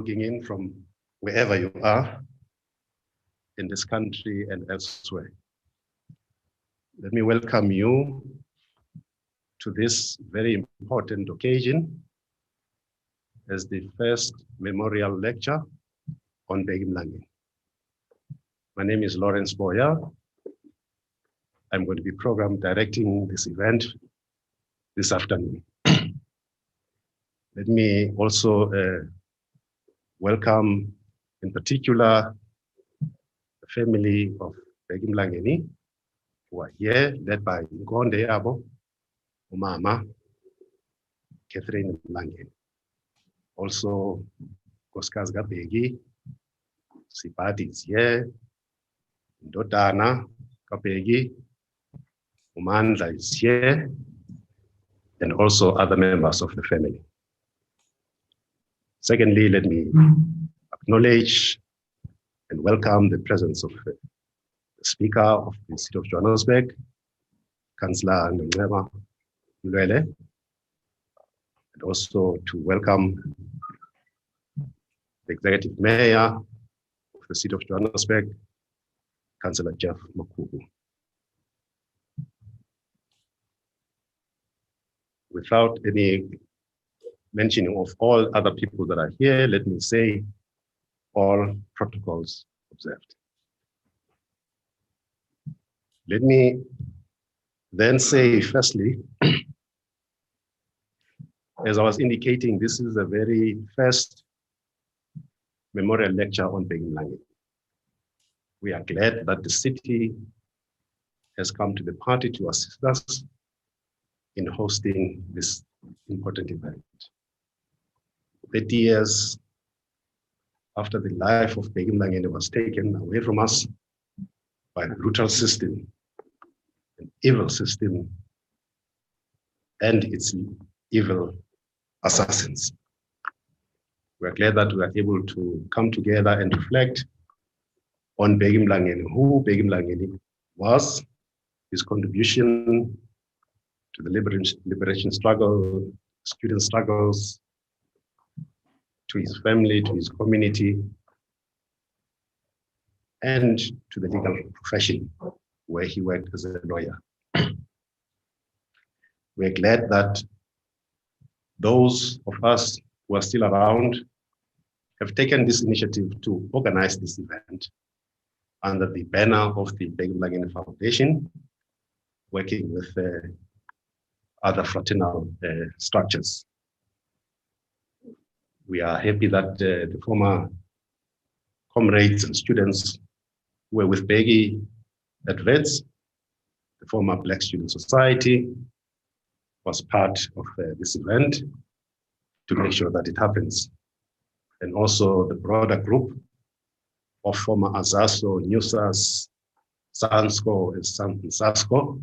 logging in from wherever you are in this country and elsewhere. Let me welcome you to this very important occasion as the first memorial lecture on BhekiMlangeni. My name is Lawrence Boya. I'm going to be program directing this event this afternoon. Let me also welcome in particular the family of BhekiMlangeni who are here, led by Ngonde Abo, Umama, Catherine Mlangeni. Also, Koskazi Bheki, Sipati is here, Ndodana Bheki, Umandla is here, and also other members of the family. Secondly, let me acknowledge and welcome the presence of the Speaker of the City of Johannesburg, Councillor Mlangeni, and also to welcome the Executive Mayor of the City of Johannesburg, Councillor Jeff Makubu. Without any mentioning of all other people that are here, let me say all protocols observed. Let me then say, firstly, as I was indicating, this is the very first memorial lecture on BhekiMlangeni. We are glad that the city has come to the party to assist us in hosting this important event. 30 years after the life of BhekiMlangeni was taken away from us by a brutal system, an evil system, and its evil assassins. We are glad that we are able to come together and reflect on BhekiMlangeni, who BhekiMlangeni was, his contribution to the liberation struggle, student struggles, to his family, to his community, and to the legal profession where he worked as a lawyer. We're glad that those of us who are still around have taken this initiative to organize this event under the banner of the BhekiMlangeni Foundation, working with other fraternal structures. We are happy that the former comrades and students who were with Bheki at VETS, the former Black Student Society, was part of this event to make sure that it happens. And also the broader group of former Azaso, NUSAS, SANSCO, and SASCO,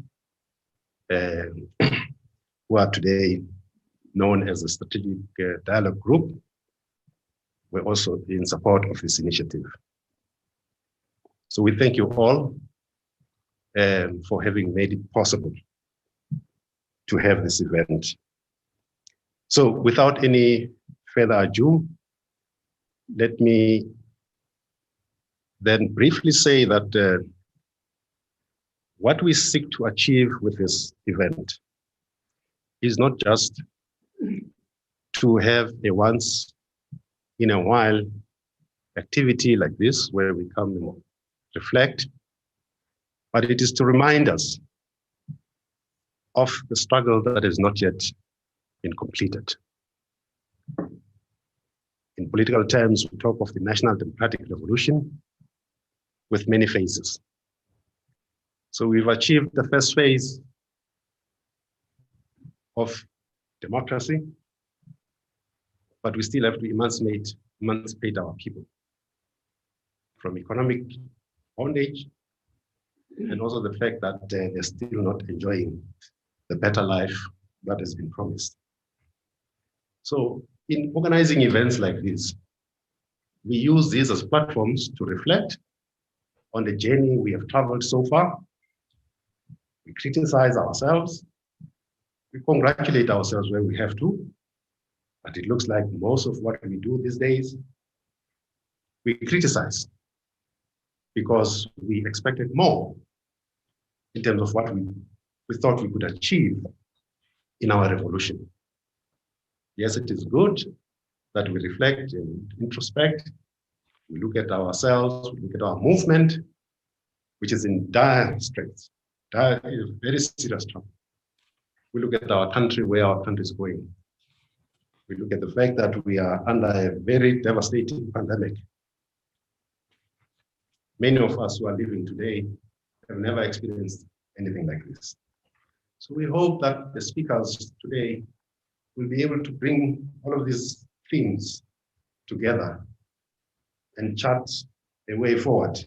who are today known as the Strategic Dialogue Group, were also in support of this initiative. So we thank you all for having made it possible to have this event. So without any further ado, let me then briefly say that what we seek to achieve with this event is not just to have a once in a while activity like this where we come and reflect, but it is to remind us of the struggle that has not yet been completed. In political terms, we talk of the national democratic revolution with many phases. So we've achieved the first phase of democracy, but we still have to emancipate our people from economic bondage, and also the fact that they're still not enjoying the better life that has been promised. So in organizing events like this, we use these as platforms to reflect on the journey we have traveled so far. We criticize ourselves, we congratulate ourselves where we have to, but it looks like most of what we do these days We criticized because we expected more in terms of what we thought we could achieve in our revolution. Yes, it is good that we reflect and introspect. We look at ourselves, we look at our movement, which is in dire straits, very serious trouble. We look at our country, where our country is going. We look at the fact that we are under a very devastating pandemic. Many of us who are living today have never experienced anything like this. So we hope that the speakers today will be able to bring all of these themes together and chart a way forward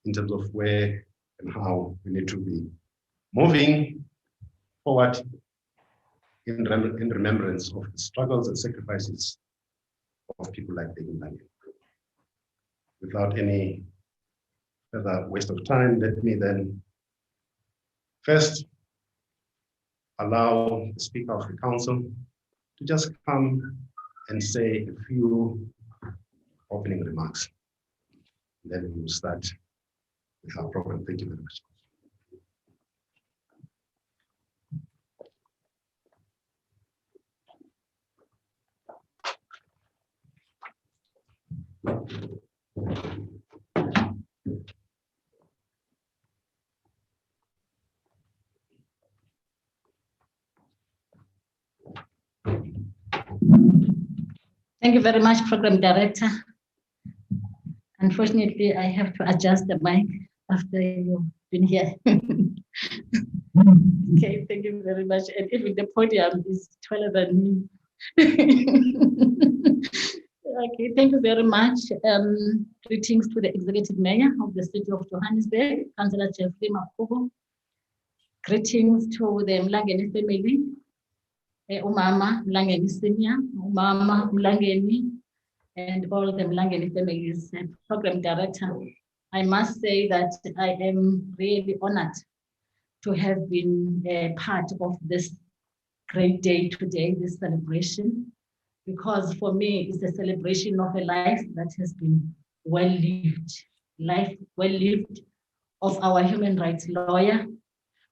in terms of where and how we need to be moving forward in remembrance of the struggles and sacrifices of people like BhekiMlangeni. Without any further waste of time, let me then first allow the Speaker of the Council to just come and say a few opening remarks. Then we will start with our program. Thank you very much. Thank you very much, Program Director. Unfortunately, I have to adjust the mic after you've been here. Okay, thank you very much. And even the podium is taller than me. Okay, thank you very much. Greetings to the Executive Mayor of the City of Johannesburg, Councillor Shophill Massacre. Greetings to the Mlangeni family, Umama Mlangeni Senior, Umama Mlangeni, and all the Mlangeni families and Program Director. I must say that I am really honored to have been a part of this great day today, this celebration, because for me, it's a celebration of a life that has been well lived, life well lived of our human rights lawyer,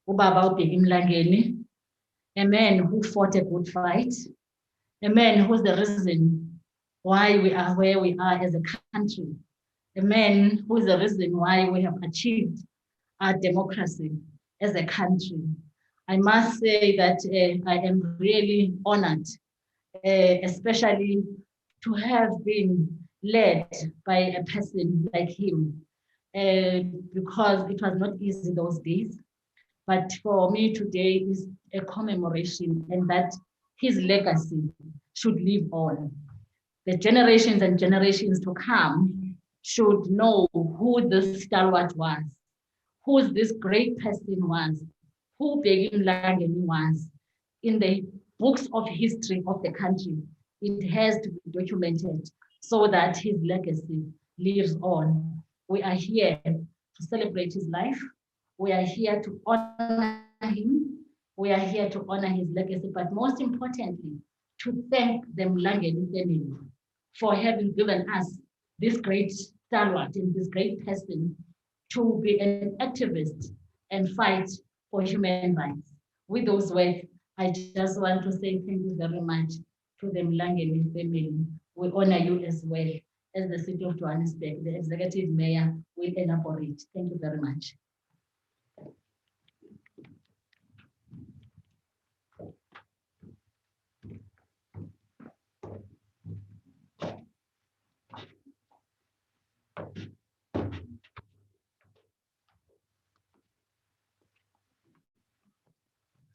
Ubaba BhekiMlangeni, a man who fought a good fight, a man who's the reason why we are where we are as a country, a man who's the reason why we have achieved our democracy as a country. I must say that I am really honored, especially to have been led by a person like him, because it was not easy those days. But for me today is a commemoration, and that his legacy should live on. The generations and generations to come should know who this stalwart was, who this great person was, who BhekiMlangeni was. In the books of history of the country, it has to be documented so that his legacy lives on. We are here to celebrate his life. We are here to honor him. We are here to honor his legacy, but most importantly, to thank the Mlangeni family for having given us this great stalwart and this great person to be an activist and fight for human rights. With those words, I just want to say thank you very much to the Mlangeni family. We honor you as well as the City of Johannesburg. The Executive Mayor will elaborate. Thank you very much.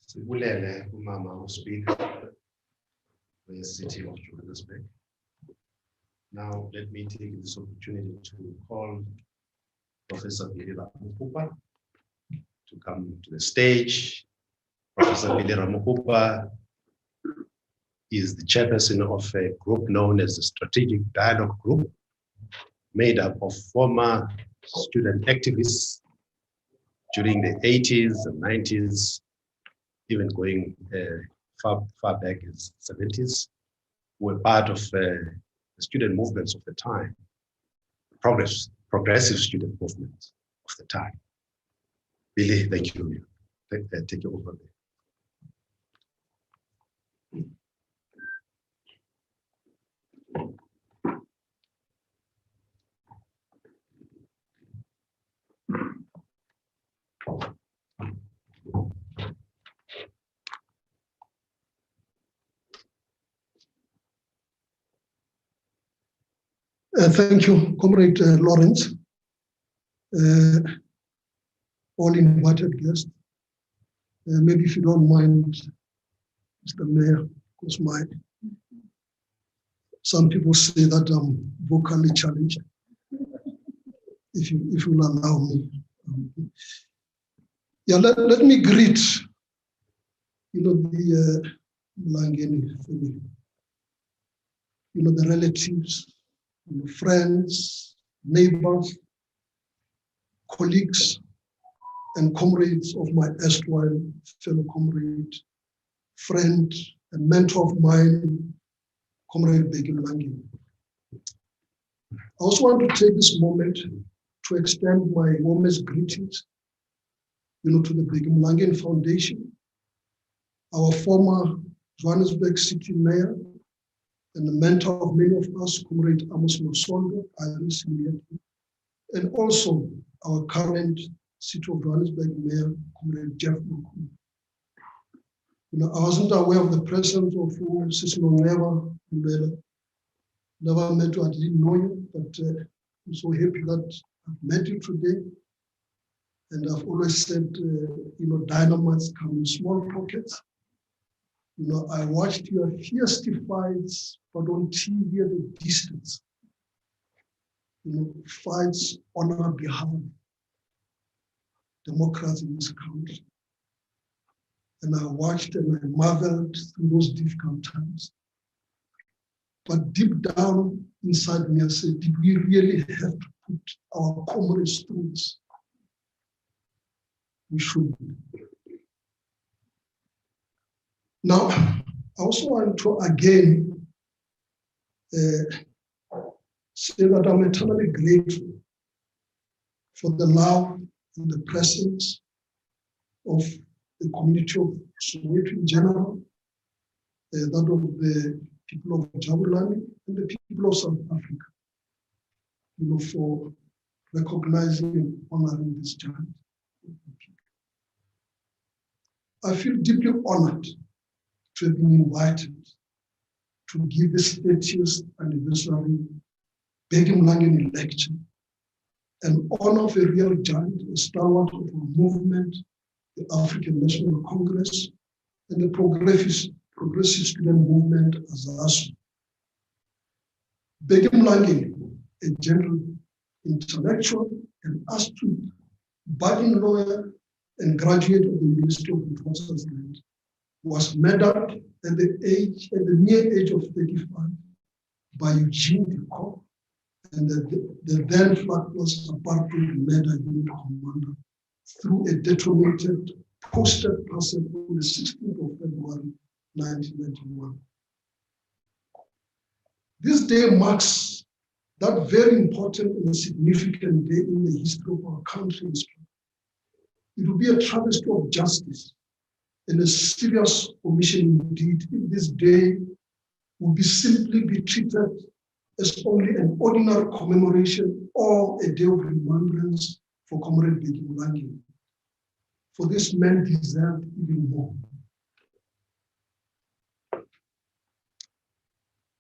Sibulele umama uSpeaker for the City of Johannesburg. Now let me take this opportunity to call Professor Bheki to come to the stage. Professor Bheki is the chairperson of a group known as the Strategic Dialogue Group, made up of former student activists during the 80s and 90s, even going far back as 70s, who were part of the student movements of the time. progressive student movement of the time. Billy, thank you. Take you over there. Thank you, Comrade Lawrence, all invited guests. Maybe if you don't mind, Mr. Mayor, because some people say that I'm vocally challenged. If you will allow me. Yeah, let me greet, the Mlangeni family, the relatives, friends, neighbors, colleagues, and comrades of my erstwhile fellow comrade, friend, and mentor of mine, Comrade BhekiMlangeni. I also want to take this moment to extend my warmest greetings, to the BhekiMlangeni Foundation, our former Johannesburg City Mayor, and the mentor of many of us, Comrade Amos Masondo, and also our current City of Johannesburg Mayor, Comrade Jeff Mlangeni. I wasn't aware of the presence of Sisino never met you, I didn't know you, but I'm so happy that I've met you today. And I've always said, dynamites come in small pockets. I watched your fierce fights, but on TV at a distance. Fights on our behalf, democracy in this country. And I watched and I marveled through those difficult times. But deep down inside me, I said, did we really have to put our comrades through this? We should. Now, I also want to again say that I'm eternally grateful for the love and the presence of the community of Soweto in general, that of the people of Jabulani and the people of South Africa, for recognizing and honoring this giant. I feel deeply honored to have been invited to give the 30th anniversary BhekiMlangeniLecture, an honor of a real giant, a stalwart of our movement, the African National Congress, and the progressive student movement as ASU. BhekiMlangeni, a general intellectual and astute budding lawyer and graduate of the University of Witwatersrand, was murdered at the mere age of 35 by Eugene de Kock and the then Flatbush apartheid murder unit commander through a detonated posted parcel on the 16th of February 1991. This day marks that very important and significant day in the history of our country. It will be a travesty of justice and a serious omission indeed if this day will simply be treated as only an ordinary commemoration or a day of remembrance for Comrade BhekiMlangeni. For this man deserved even more.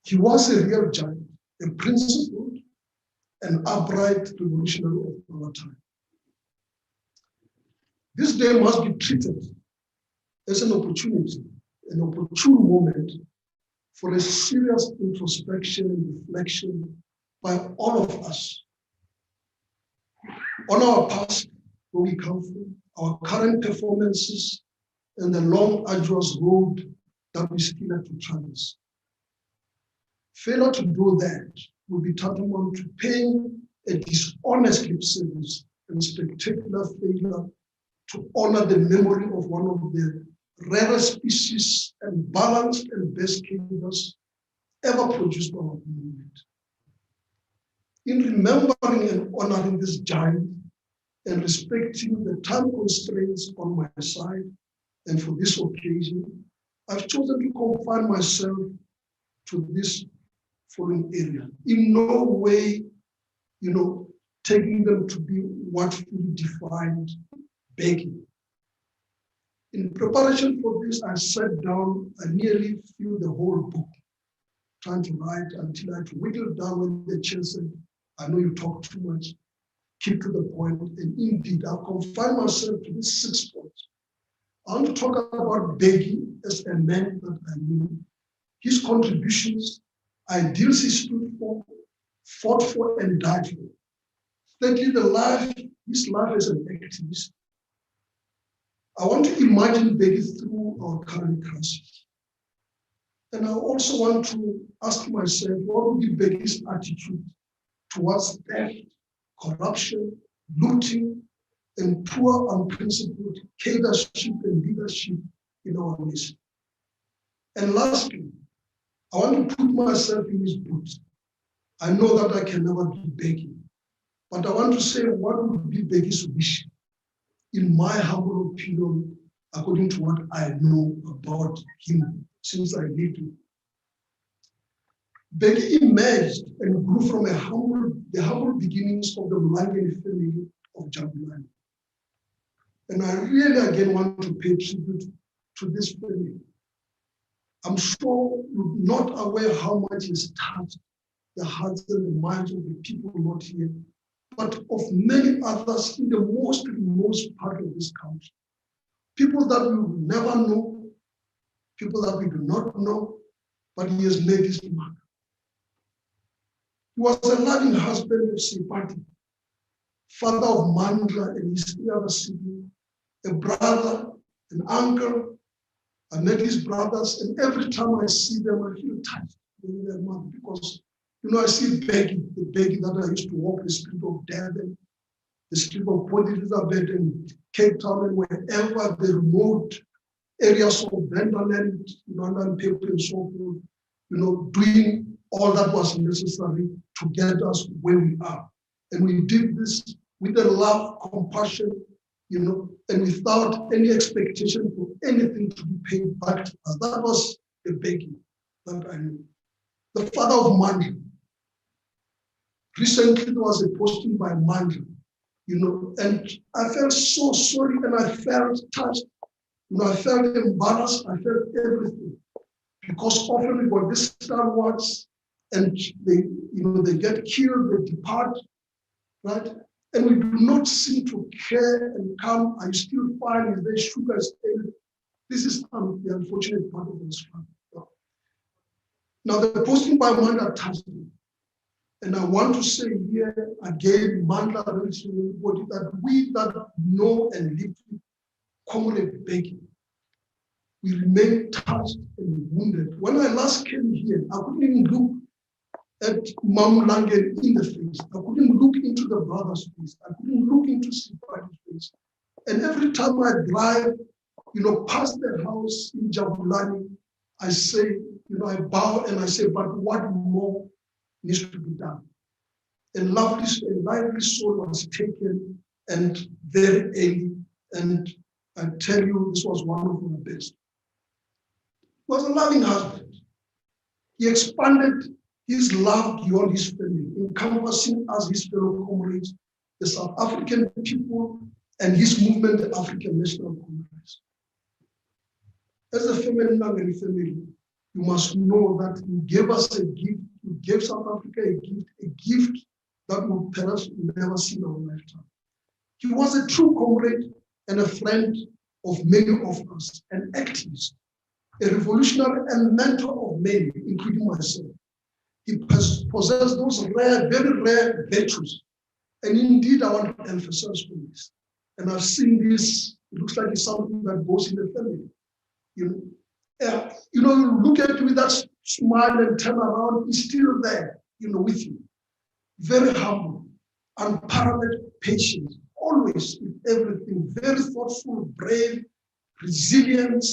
He was a real giant, a principled and upright revolutionary of our time. This day must be treated as an opportunity, an opportune moment for a serious introspection and reflection by all of us on our past, where we come from, our current performances, and the long, arduous road that we still have to traverse. Failure to do that will be tantamount to paying a dishonest lip service and spectacular failure to honor the memory of one of the rarest species and balanced and best cases ever produced by our movement. In remembering and honoring this giant and respecting the time constraints on my side, and for this occasion, I've chosen to confine myself to this following area. In no way, taking them to be what fully defined Bheki. In preparation for this, I sat down, I nearly filled the whole book, trying to write until I had to whittle down when the chair said, I know you talk too much, keep to the point. And indeed, I'll confine myself to these 6 points. I want to talk about Bheki as a man that I knew, his contributions, ideals he stood for, fought for, and died for. Thirdly, his life as an activist. I want to imagine Bheki through our current crisis. And I also want to ask myself, what would be Bheki's attitude towards theft, corruption, looting, and poor, unprincipled cadreship and leadership in our nation? And lastly, I want to put myself in his boots. I know that I can never be Bheki, but I want to say what would be Bheki's wish, in my humble opinion, according to what I know about him since I lived with him. Bheki emerged and grew from the humble beginnings of the Mlangeni family of Jabulani. And I really again want to pay tribute to this family. I'm sure you're not aware how much it's touched the hearts and the minds of the people not here, but of many others in the most remote part of this country. People that we will never know, people that we do not know, but he has made his mark. He was a loving husband of Sipati, father of Mandla and his 3 other siblings, a brother, an uncle. I met his brothers, and every time I see them, I feel touched in their mother because, I see Bheki, the Bheki that I used to walk the street of Durban, the street of Port Elizabeth and Cape Town, and wherever the remote areas of Benderland, London people and so forth, doing all that was necessary to get us where we are. And we did this with a love, compassion, and without any expectation for anything to be paid back to us. That was the Bheki that I knew. The father of Mandla. Recently, there was a posting by Mandla, and I felt so sorry and I felt touched. I felt embarrassed. I felt everything. Because often we got these stalwarts and they get killed, they depart, right? And we do not seem to care and come. I still find is there sugar still. This is the unfortunate part of this family. Now the posting by Mandla touched me. And I want to say here again, Mandla, everybody, that we that know and live with Comrade Bheki, we remain touched and wounded. When I last came here, I couldn't even look at Mlangeni in the face. I couldn't look into the brother's face. I couldn't look into Sipati's face. And every time I drive, past their house in Jabulani, I say, I bow and I say, but what more needs to be done? And lively soul was taken and very early. And I tell you, this was one of my best. He was a loving husband. He expanded his love beyond his family, encompassing as his fellow comrades, the South African people, and his movement, the African National Congress. As a family, Mlangeni family, you must know that he gave us a gift, he gave South Africa a gift that we perhaps never see in our lifetime. He was a true comrade and a friend of many of us, an activist, a revolutionary and mentor of many, including myself. He possessed those rare, very rare virtues. And indeed, I want to emphasize on this. And I've seen this, it looks like it's something that goes in the family. You look at it with that smile and turn around, he's still there, with you. Very humble, unparalleled patience, always with everything, very thoughtful, brave, resilient,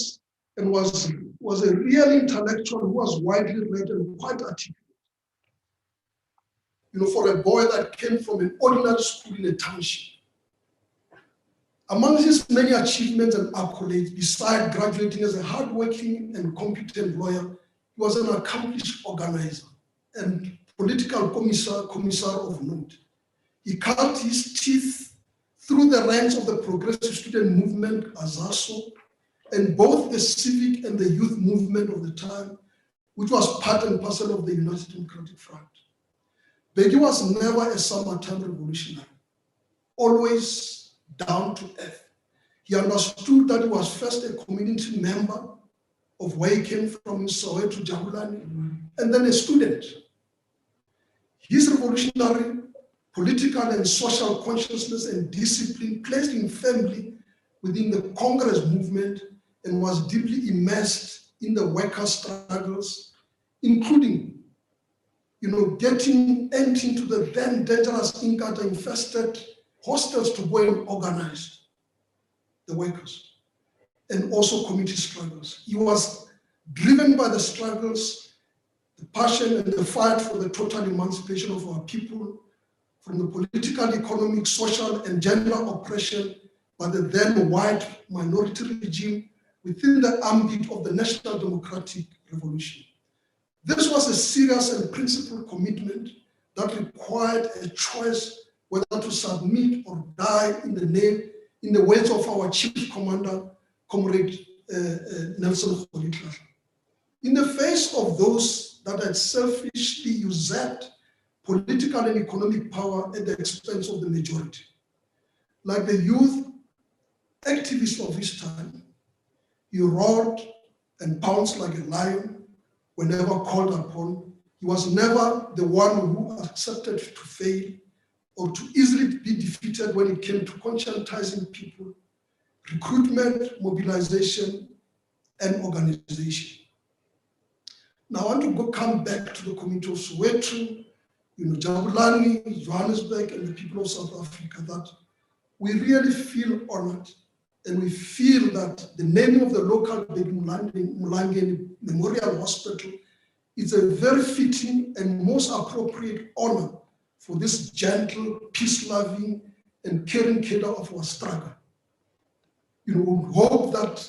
and was a real intellectual who was widely read and quite articulate. for a boy that came from an ordinary school in a township. Among his many achievements and accolades, besides graduating as a hardworking and competent lawyer, he was an accomplished organizer and political commissar of note. He cut his teeth through the ranks of the progressive student movement, AZASO, and both the civic and the youth movement of the time, which was part and parcel of the United Democratic Front. Bheki was never a summertime revolutionary, always down to earth. He understood that he was first a community member of where he came from in Soweto, Jabulani, and then a student. His revolutionary, political and social consciousness and discipline placed him firmly within the Congress movement and was deeply immersed in the worker struggles, including getting into the then dangerous Inkatha-infested hostels to go and organize the workers, and also community struggles. He was driven by the struggles, the passion and the fight for the total emancipation of our people from the political, economic, social, and gender oppression by the then white minority regime within the ambit of the National Democratic Revolution. This was a serious and principled commitment that required a choice whether to submit or die in the words of our chief commander, Comrade Nelson Rolihlahla. In the face of those that had selfishly usurped political and economic power at the expense of the majority, like the youth activists of his time, he roared and pounced like a lion whenever called upon. He was never the one who accepted to fail or to easily be defeated when it came to conscientizing people, recruitment, mobilization, and organization. Now I want to come back to the community of Soweto, Jabulani, Johannesburg, and the people of South Africa, that we really feel honored and we feel that the name of the local BhekiMlangeni Memorial Hospital is a very fitting and most appropriate honor for this gentle, peace-loving, and caring cadre of our struggle. We hope that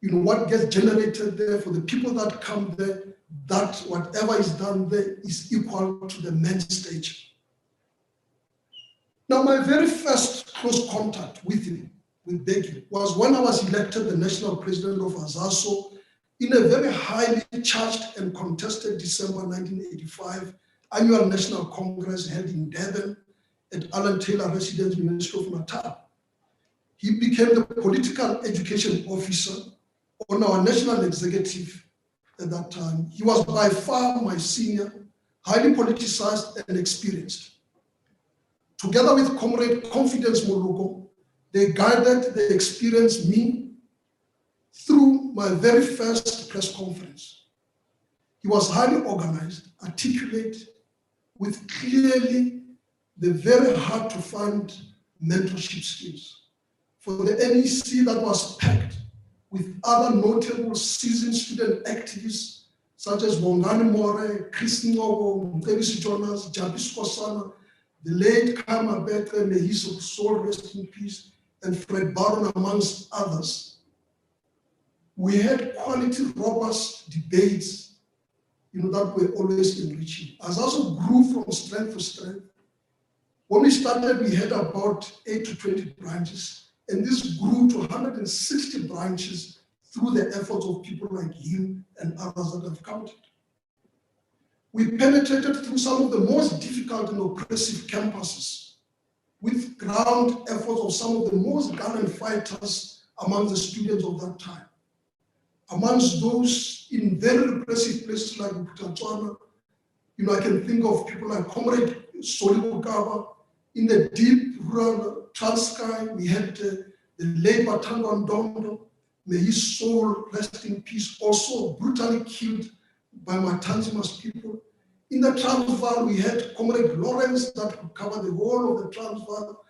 what gets generated there for the people that come there, that whatever is done there is equal to the main stage. Now, my very first close contact with him, with Bheki, was when I was elected the national president of AZASO in a very highly charged and contested December 1985 annual National Congress held in Durban at Alan Taylor Residence, Ministry of Natal. He became the political education officer on our national executive at that time. He was by far my senior, highly politicized and experienced. Together with Comrade Confidence Moluko, they guided, they experienced me through my very first press conference. He was highly organized, articulate, with clearly the very hard to find mentorship skills. For the NEC that was packed with other notable seasoned student activists such as Bongani More, Chris Ngobo, Mcebisi Jonas, Jabis Kosana, the late Kama Betre, may his soul rest in peace, and Fred Baron, amongst others. We had quality, robust debates that were always enriching. As also grew from strength to strength. When we started, we had about 8 to 20 branches, and this grew to 160 branches through the efforts of people like him and others that have counted. We penetrated through some of the most difficult and oppressive campuses with ground efforts of some of the most gallant fighters among the students of that time. Amongst those in very repressive places like Butatswana, I can think of people like Comrade Solibukaba. In the deep rural Transkei, we had the late Batando Ndondo, may his soul rest in peace, also brutally killed by Matanzima's people. In the Transvaal, we had Comrade Lawrence that would cover the whole of the Transvaal,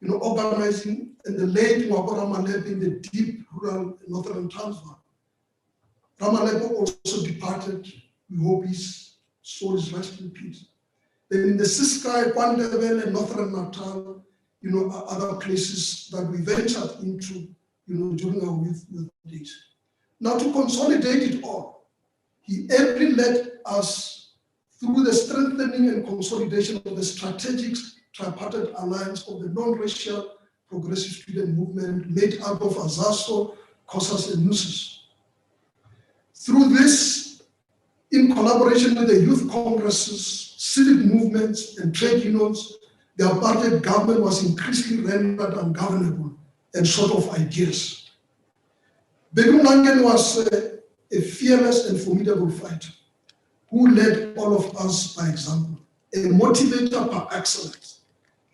organizing, and the late Mwabo Ramalebe in the deep rural northern Transvaal. Ramalebe also departed. We hope his soul is rest in peace. Then in the Ciskei, Kwandebele, and Northern Natal, are other places that we ventured into, during our youth days. Now to consolidate it all, he ably led us through the strengthening and consolidation of the strategic tripartite alliance of the non-racial progressive student movement made up of Azaso, COSAS, and NUSIS. Through this, in collaboration with the youth congresses, civic movements, and trade unions, the apartheid government was increasingly rendered ungovernable and short of ideas. BhekiMlangeni was a fearless and formidable fighter who led all of us by example, a motivator par excellence,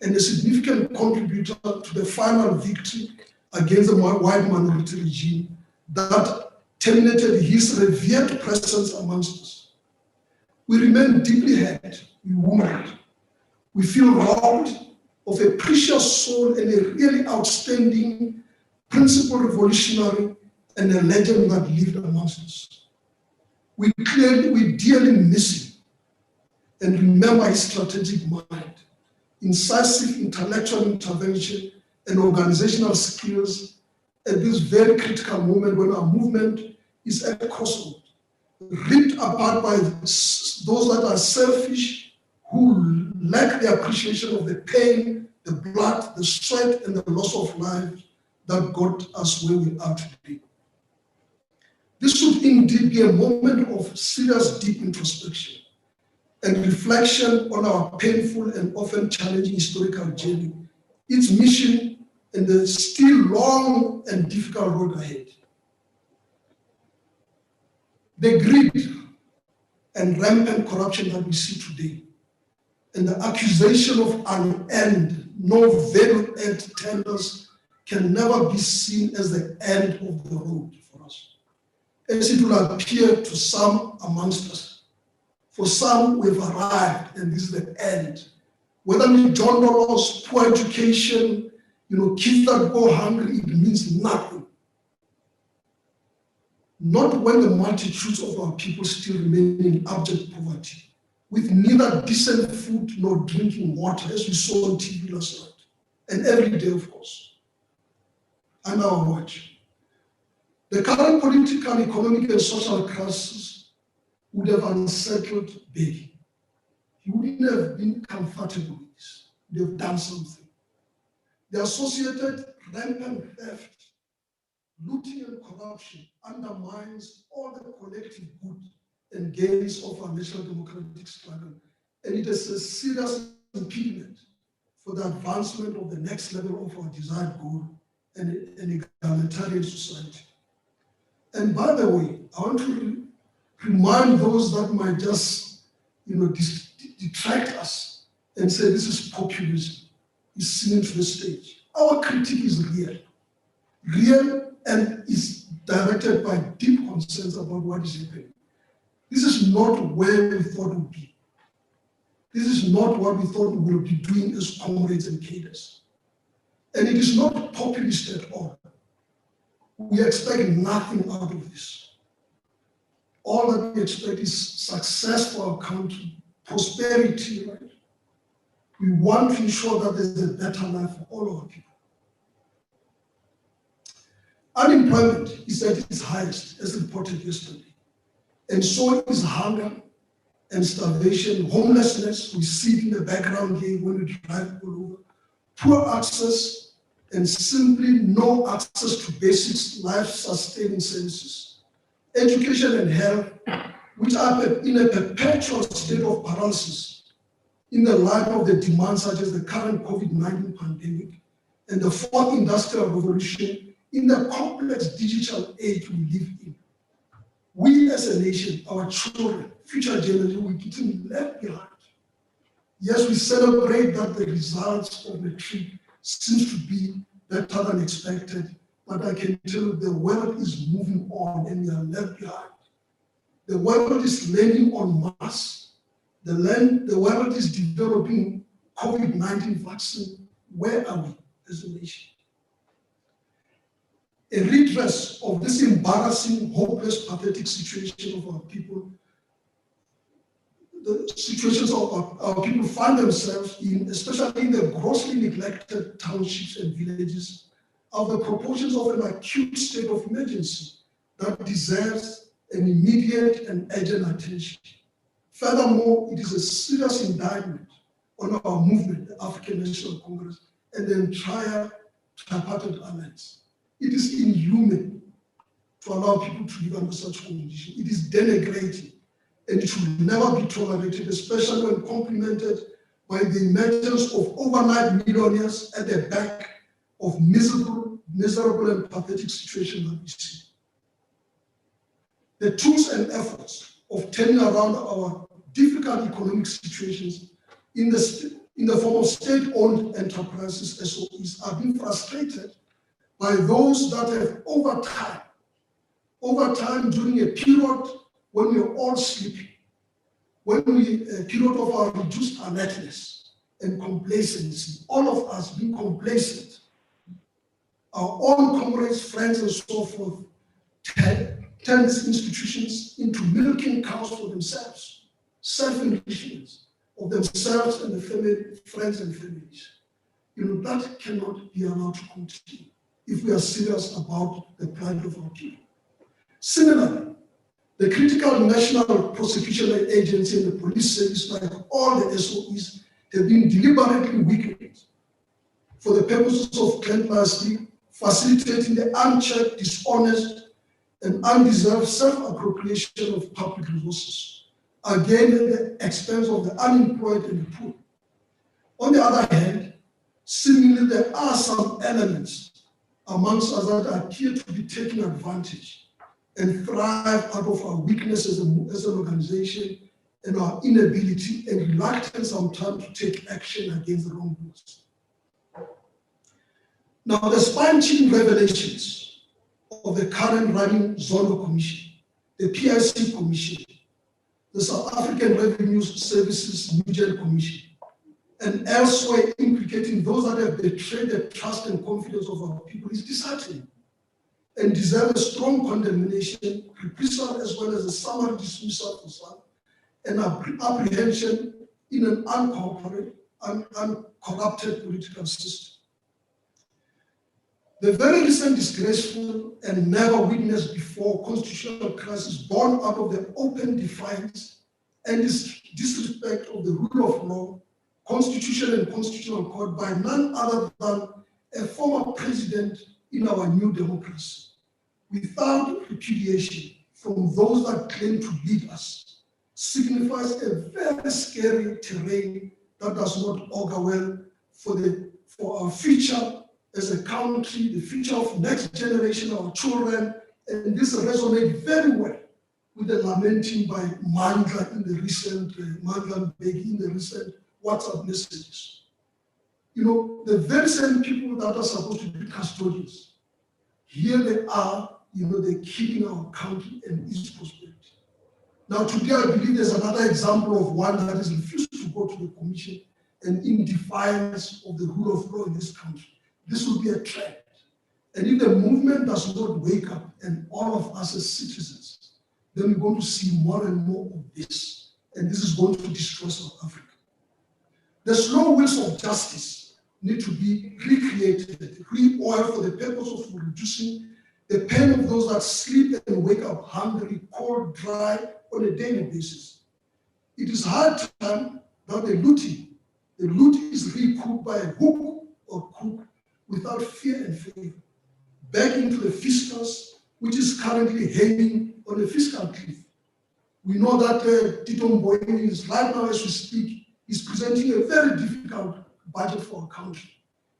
and a significant contributor to the final victory against the white minority regime that terminated his revered presence amongst us. We remain deeply hurt, we wounded. We feel robbed of a precious soul and a really outstanding principled revolutionary and a legend that lived amongst us. We dearly miss him and remember his strategic mind, incisive intellectual intervention, and organizational skills at this very critical moment when our movement is at a crossroad, ripped apart by those that are selfish, who lack the appreciation of the pain, the blood, the sweat, and the loss of life that got us where we are today. This should indeed be a moment of serious, deep introspection and reflection on our painful and often challenging historical journey, its mission, and the still long and difficult road ahead. The greed and rampant corruption that we see today, and the accusation of unearned, no value-add tenders can never be seen as the end of the road for us, as it will appear to some amongst us. For some, we've arrived, and this is the end. Whether we John Dollars, poor education, kids that go hungry, it means nothing. Not when the multitudes of our people still remain in abject poverty, with neither decent food nor drinking water, as we saw on TV last night, and every day, of course, and our watch. The current political, economic, and social crisis would have unsettled Bheki. He wouldn't have been comfortable with this. They have done something. The associated rampant theft, looting, and corruption undermines all the collective good and gains of our national democratic struggle, and it is a serious impediment for the advancement of the next level of our desired goal and an egalitarian society. And by the way, I want to remind those that might just, detract us and say this is populism, is seen to the stage. Our critique is real, and is directed by deep concerns about what is happening. This is not where we thought we'd be. This is not what we thought we would be doing as comrades and cadres. And it is not populist at all. We expect nothing out of this. All that we expect is success for our country, prosperity, right? We want to ensure that there's a better life for all our people. Unemployment is at its highest, as reported yesterday. And so is hunger and starvation, homelessness. We see it in the background here when we drive all over. Poor access and simply no access to basic life-sustaining services. Education and health, which are in a perpetual state of paralysis in the light of the demands such as the current COVID-19 pandemic and the fourth industrial revolution in the complex digital age we live in. We as a nation, our children, future generations, we're getting left behind. Yes, we celebrate that the results of the trip seems to be better than expected, but I can tell you the world is moving on and we are left behind. The world is landing on Mars. The world is developing COVID-19 vaccine. Where are we as a nation? A redress of this embarrassing, hopeless, pathetic situation of our people the situations of our people find themselves in, especially in the grossly neglected townships and villages, are the proportions of an acute state of emergency that deserves an immediate and urgent attention. Furthermore, it is a serious indictment on our movement, the African National Congress, and the entire tripartite alliance. It is inhuman to allow people to live under such conditions. It is denigrating, and it should never be tolerated, especially when complemented by the emergence of overnight millionaires at the back of miserable and pathetic situations that we see. The tools and efforts of turning around our difficult economic situations in the form of state-owned enterprises, SOEs, are being frustrated by those that have over time during a period when we are all sleeping, a period of our reduced alertness and complacency, all of us being complacent, our own comrades, friends, and so forth, turn these institutions into milking cows for themselves, self-enrichment of themselves and the family, friends and families. That cannot be allowed to continue if we are serious about the plight of our people. Similarly, the critical National Prosecution Agency and the police service, like all the SOEs, have been deliberately weakened for the purposes of clandestinely facilitating the unchecked, dishonest, and undeserved self-appropriation of public resources, again at the expense of the unemployed and the poor. On the other hand, seemingly there are some elements amongst us that appear to be taking advantage and thrive out of our weakness as an organization and our inability and reluctance sometimes to take action against the wrongdoers. Now, the spine-chilling revelations of the current running Zondo Commission, the PIC Commission, the South African Revenue Services Nugent Commission, and elsewhere implicating those that have betrayed the trust and confidence of our people is disheartening and deserve a strong condemnation, reprisal, as well as a summary dismissal for some, and apprehension in an uncorrupted political system. The very recent disgraceful and never witnessed before constitutional crisis born out of the open defiance and disrespect of the rule of law, constitution and constitutional court by none other than a former president in our new democracy, without repudiation from those that claim to lead us, signifies a very scary terrain that does not augur well for our future as a country, the future of next generation, our children, and this resonates very well with the lamenting by Mandla in the recent, Bheki in the recent WhatsApp messages. The very same people that are supposed to be custodians, here they are, they're killing our country and its prosperity. Now today I believe there's another example of one that has refused to go to the commission and in defiance of the rule of law in this country. This will be a trend. And if the movement does not wake up, and all of us as citizens, then we're going to see more and more of this. And this is going to destroy South Africa. The slow wheels of justice need to be recreated, re-oiled for the purpose of reducing the pain of those that sleep and wake up hungry, cold, dry, on a daily basis. It is hard time that the loot is recouped by a hook or crook without fear and favor, back into the fiscus, which is currently hanging on a fiscal cliff. We know that Tito Mboweni is right now as we speak, is presenting a very difficult budget for our country,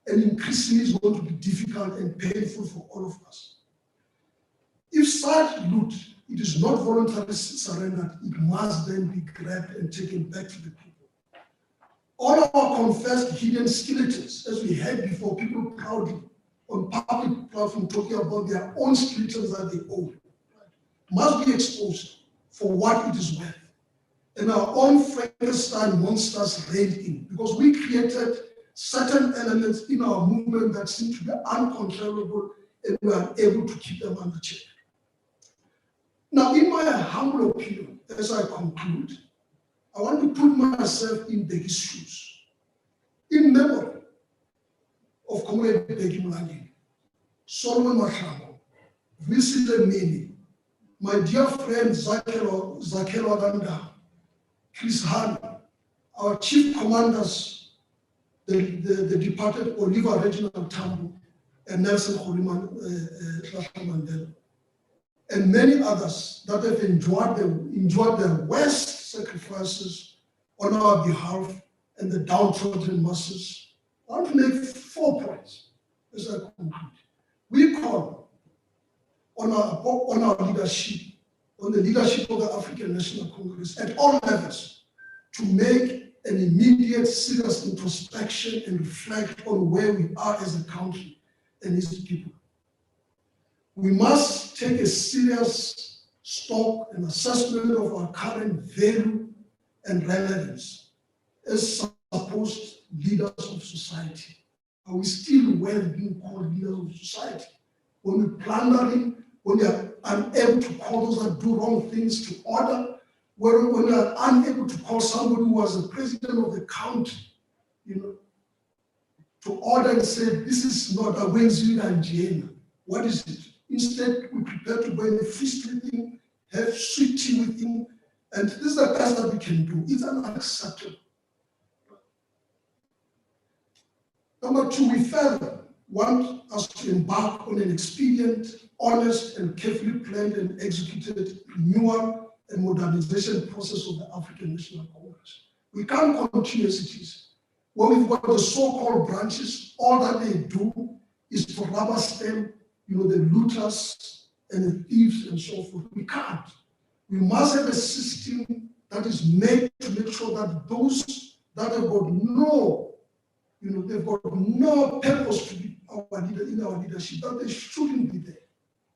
and increasingly is going to be difficult and painful for all of us. If such loot, it is not voluntarily surrendered, it must then be grabbed and taken back to the people. All our confessed hidden skeletons, as we had before, people proudly on public platform talking about their own skeletons that they own, must be exposed for what it is worth. And our own Frankenstein monsters reigned in, because we created certain elements in our movement that seem to be uncontrollable, and we are able to keep them under check. Now, in my humble opinion, as I conclude, I want to put myself in Bheki's shoes. In memory of Comrade BhekiMlangeni, Solomon Mahlangu, Visi Mini, my dear friend Zakelo Aganda, Chris Hani, our chief commanders, the departed Oliver Reginald Tambo and Nelson Kholiman Mandela, and many others that have enjoyed their worst sacrifices on our behalf and the downtrodden masses. I want to make 4 points as I conclude. We call on our leadership, on the leadership of the African National Congress at all levels, to make an immediate, serious introspection and reflect on where we are as a country and its people. We must take a serious stock and assessment of our current value and relevance as supposed leaders of society. Are we still well being called leaders of society? When we're plundering, when we are unable to call those that do wrong things to order, when we are unable to call somebody who was the president of the country, to order and say, this is not a Wednesday and Jane. What is it? Instead, we prepare to go in a feast with him, have sweet tea with him, and this is the best that we can do. It's unacceptable. Number 2, we further want us to embark on an expedient, honest, and carefully planned and executed renewal and modernization process of the African National Congress. We can't continue as it is. When we've got the so-called branches, all that they do is to rubber stamp, the looters and the thieves and so forth. We can't. We must have a system that is made to make sure that those that have got they've got no purpose to be our leader in our leadership, that they shouldn't be there.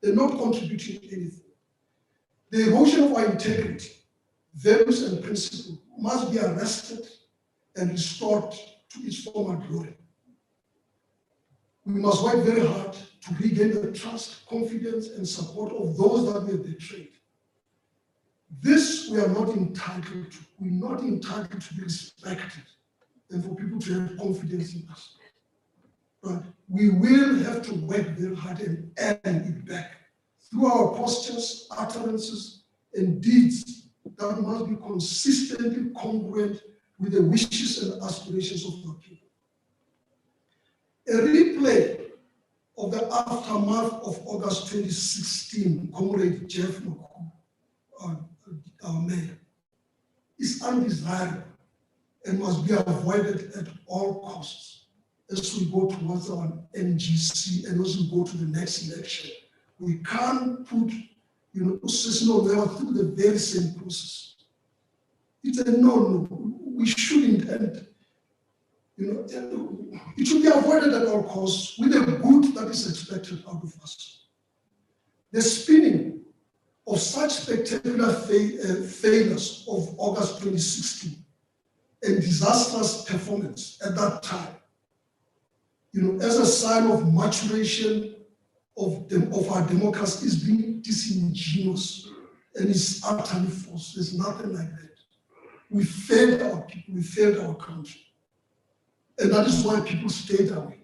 They're not contributing anything. The erosion of our integrity, values, and principles must be arrested and restored to its former glory. We must work very hard to regain the trust, confidence, and support of those that we have betrayed. This we are not entitled to. We're not entitled to be respected and for people to have confidence in us. But we will have to work very hard and earn it back through our postures, utterances, and deeds that must be consistently congruent with the wishes and aspirations of our people. A replay of the aftermath of August 2016, Comrade Jeff Maku, our mayor, is undesirable and must be avoided at all costs as we go towards our NGC and as we go to the next election. We can't put, seasonal level through the very same process. It's a no. We shouldn't, and it should be avoided at all costs with the good that is expected out of us. The spinning of such spectacular failures of August 2016 and disastrous performance at that time, as a sign of maturation of our democracy, is being disingenuous and is utterly false. There's nothing like that. We failed our people, we failed our country. And that is why people stayed away.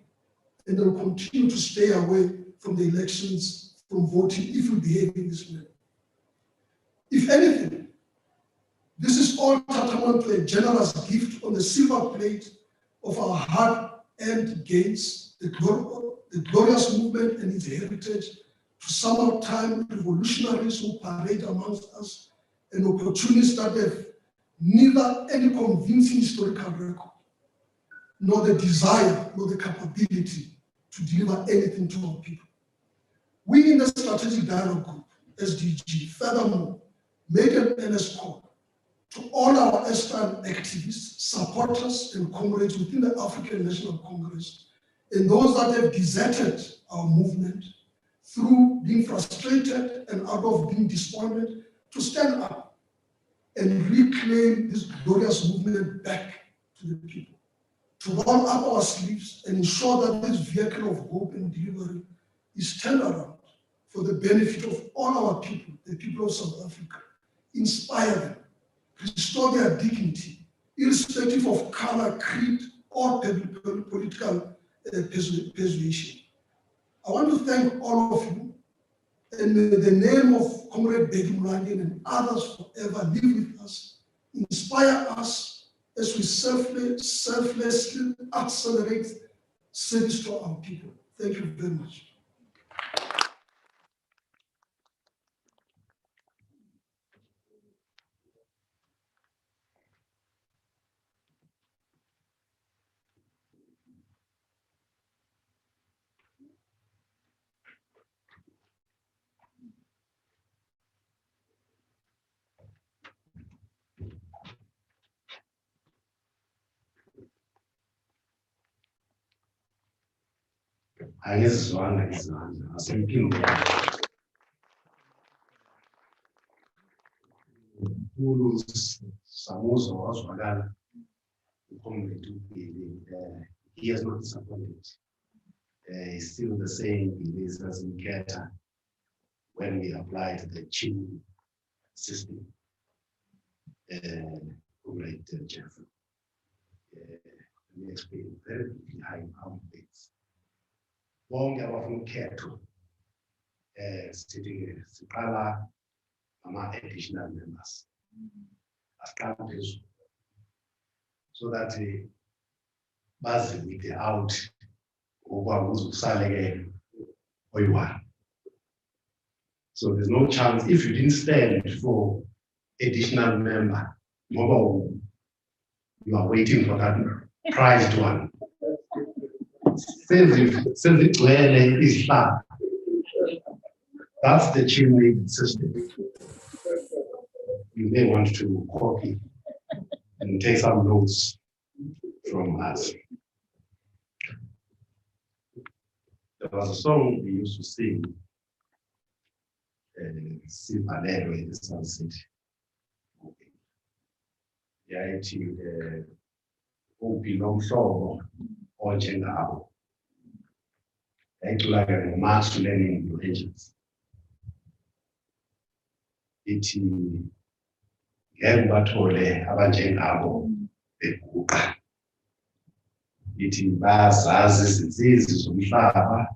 And they will continue to stay away from the elections, from voting, if we behave in this manner. If anything, this is all tantamount to a generous gift on the silver plate of our hard-earned gains, the glorious movement and its heritage, to summertime revolutionaries who parade amongst us, and opportunists that have neither any convincing historical record, nor the desire, nor the capability to deliver anything to our people. We in the Strategic Dialogue Group, SDG, furthermore, made an earnest call to all our aspiring activists, supporters, and comrades within the African National Congress, and those that have deserted our movement through being frustrated and out of being despondent, to stand up and reclaim this glorious movement back to the people, to roll up our sleeves and ensure that this vehicle of hope and delivery is turned around for the benefit of all our people, the people of South Africa. Inspire them, restore their dignity, irrespective of color, creed, or political persuasion. I want to thank all of you, and may the name of Comrade BhekiMlangeni and others forever live with us, inspire us as we selflessly accelerate service to our people. Thank you very much. Angizizwanga izandla asemphinde ukhulu Samuzo wazwakala uComrade uBheki. He has not disappointed. He's still the same. He is as in Keta when we applied the chin system. Comrade Jeff. Let me explain very quickly how it operates. Bonke abafuna ukhetho siqala ama-additional members asiqala phezulu so that bazibide out okwakuze ukusale oyi-one. So there's no chance if you didn't stand for additional member, you are waiting for that prized one. Sezigcwele isihlalo. That's the chimney system. You may want to copy and take some notes from us. There was a song we used to sing, Sivalelo in the Sunset. Yayithi uphi nomhlobo onjengabo. Yayicula ke ngoMarx Learning New Angels. Ithi ngeke bathole abanjengabo beguqa. Ithi bazazi izinsizi zomhlaba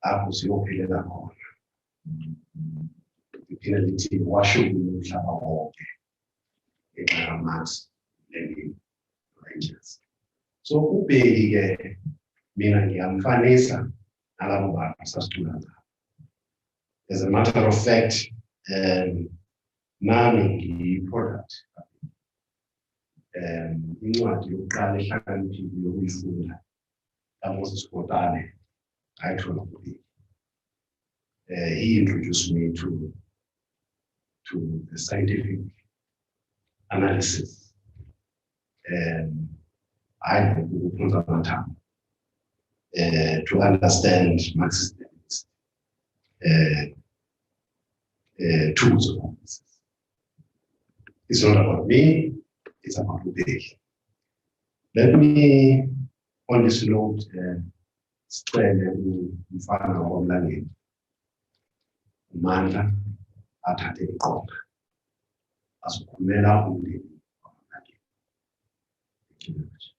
apho siyophelela khona. Iphinde lithi washukuma umhlaba wonke ngenxa yaMarx Learning New Angels. So uBheki ke mina ngiyamfanisa nalabo bantu sasicula ngabo. As a matter of fact, nami ngiyi-product. Incwadi yokuqala ehlakaniphile yokuyifunda kaMoses Kotane ayithola kuBheki. He introduced me to the scientific analysis. I to understand Marxist tools of analysis. It's not about me, it's about Bheki. Let me, on this note, sicele umfana waMlangeni uMandla athathe iqoga azokhulumela umndeni waMlangeni. Thank you very much.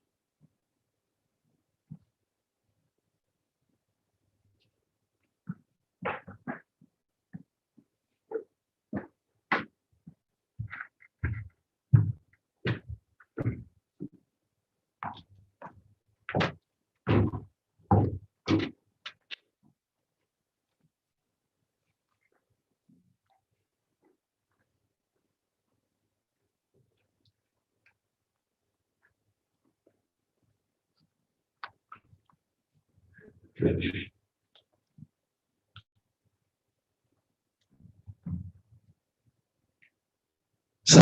So,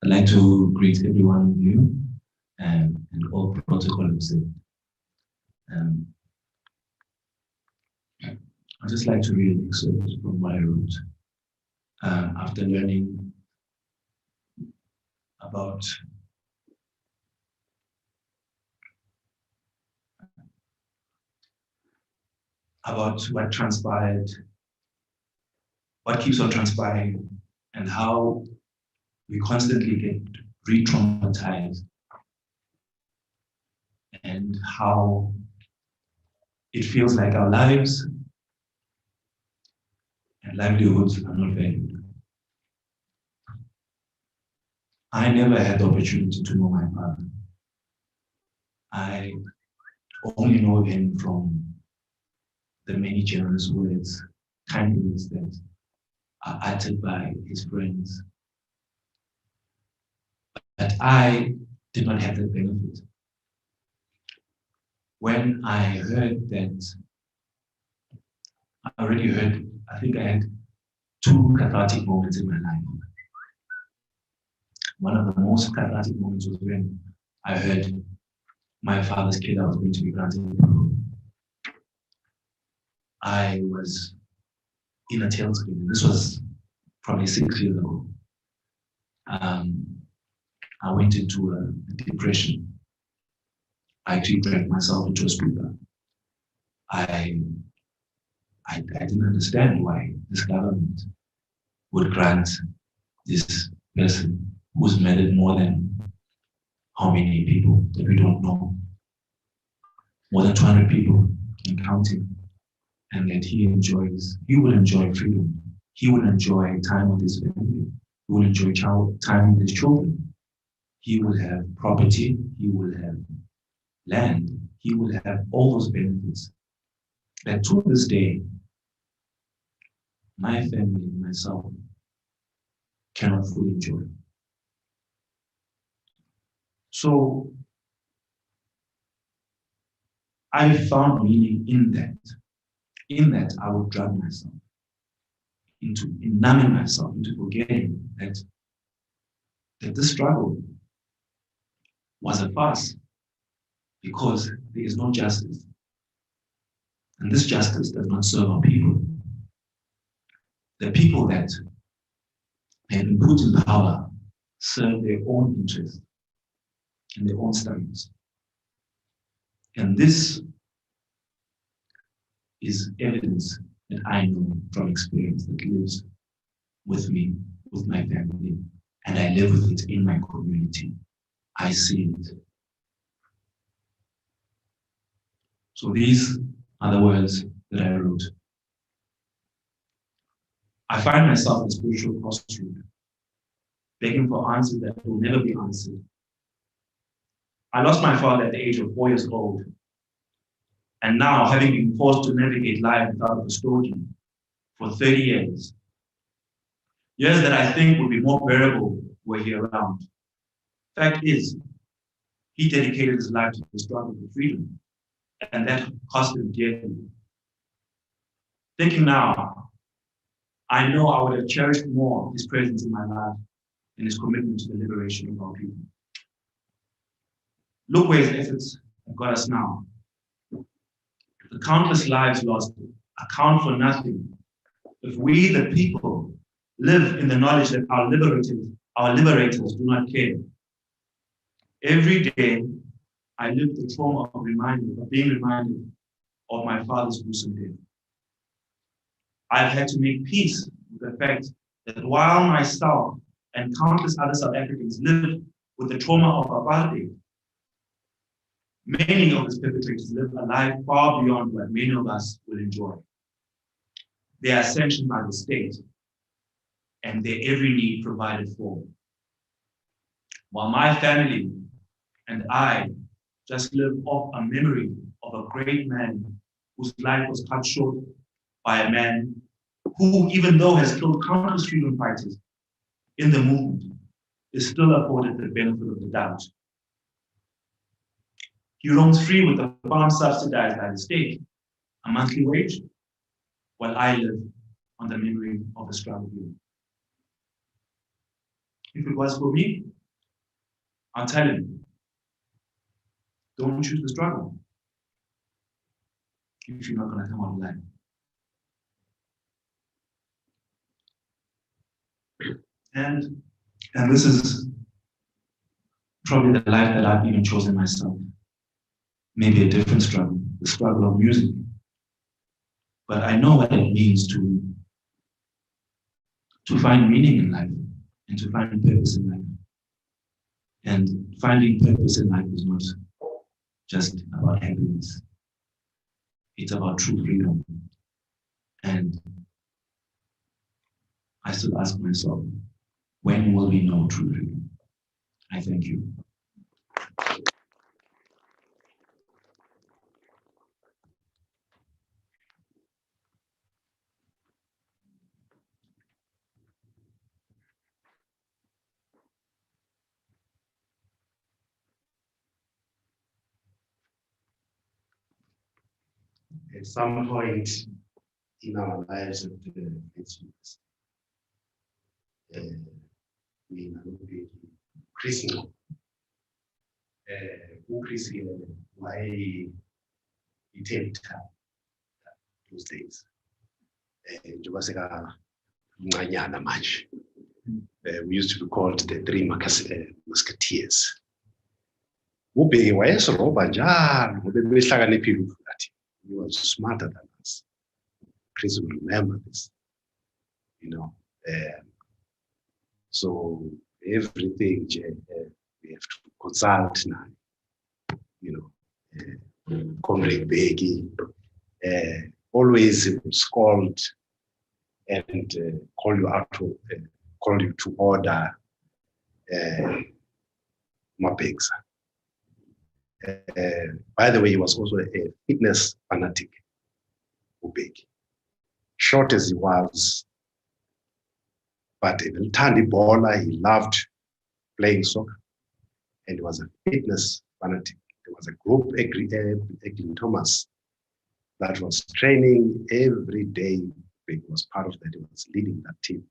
I'd like to greet every one of you and all protocol observed. I'd just like to read an excerpt from what I wrote after learning about what transpired, what keeps on transpiring and how we constantly get re-traumatized, and how it feels like our lives and livelihoods are not valued. I never had the opportunity to know my father. I only know him from the many generous words, kind words that are uttered by his friends. But I did not have that benefit. When I heard that, I think I had two cathartic moments in my life. One of the most cathartic moments was when I heard my father's killer was going to be granted parole. I was in a tailspin. This was probably 6 years ago. I went into a depression. I actually dragged myself into a stupor. I didn't understand why this government would grant this person who's murdered more than how many people that we don't know, more than 200 people and counting, and that he would enjoy freedom. He would enjoy time with his family. He would enjoy time with his children. He would have property. He would have land. He would have all those benefits that to this day, my family and myself cannot fully enjoy. So I found meaning in that. In that, I would drag myself into numbing myself, into forgetting that this struggle was a farce, because there is no justice. And this justice does not serve our people. The people that have been put in power serve their own interests and their own studies. And this is evidence that I know from experience that lives with me, with my family, and I live with it in my community. I see it. So these are the words that I wrote. I find myself at a spiritual crossroad, begging for answers that will never be answered. I lost my father at the age of 4 years old, and now, having been forced to navigate life without a custodian for 30 years, years that I think would be more bearable were he around. Fact is, he dedicated his life to the struggle for freedom, and that cost him dearly. Thinking now, I know I would have cherished more his presence in my life and his commitment to the liberation of our people. Look where his efforts have got us now. The countless lives lost account for nothing if we, the people, live in the knowledge that our liberators do not care. Every day, I live the trauma of being reminded of my father's gruesome death. I've had to make peace with the fact that while myself and countless other South Africans live with the trauma of apartheid, many of these perpetrators live a life far beyond what many of us will enjoy. They are sanctioned by the state and their every need provided for. While my family and I just live off a memory of a great man whose life was cut short by a man who, even though has killed countless freedom fighters in the movement, is still afforded the benefit of the doubt. He roams free with a farm subsidized by the state, a monthly wage, while I live on the memory of the struggle here. If it was for me, I'll tell him, don't choose the struggle if you're not going to come out alive. And this is probably the life that I've even chosen myself. Maybe a different struggle, the struggle of music. But I know what it means to to find meaning in life and to find purpose in life. And finding purpose in life is not just about happiness. It's about true freedom. And I still ask myself, when will we know true freedom? I thank you. At some point in our lives at the we are increasing why it takes time those days. We used to be called the three musketeers. He was smarter than us. Chris will remember this, you know. So everything we have to consult now, you know. Comrade Bheki always scold and call you to order Mapegs. By the way, he was also a fitness fanatic, Bheki. Short as he was, but a Tandi baller, he loved playing soccer, and he was a fitness fanatic. There was a group, Egglin Thomas, that was training every day. Bheki was part of that. He was leading that team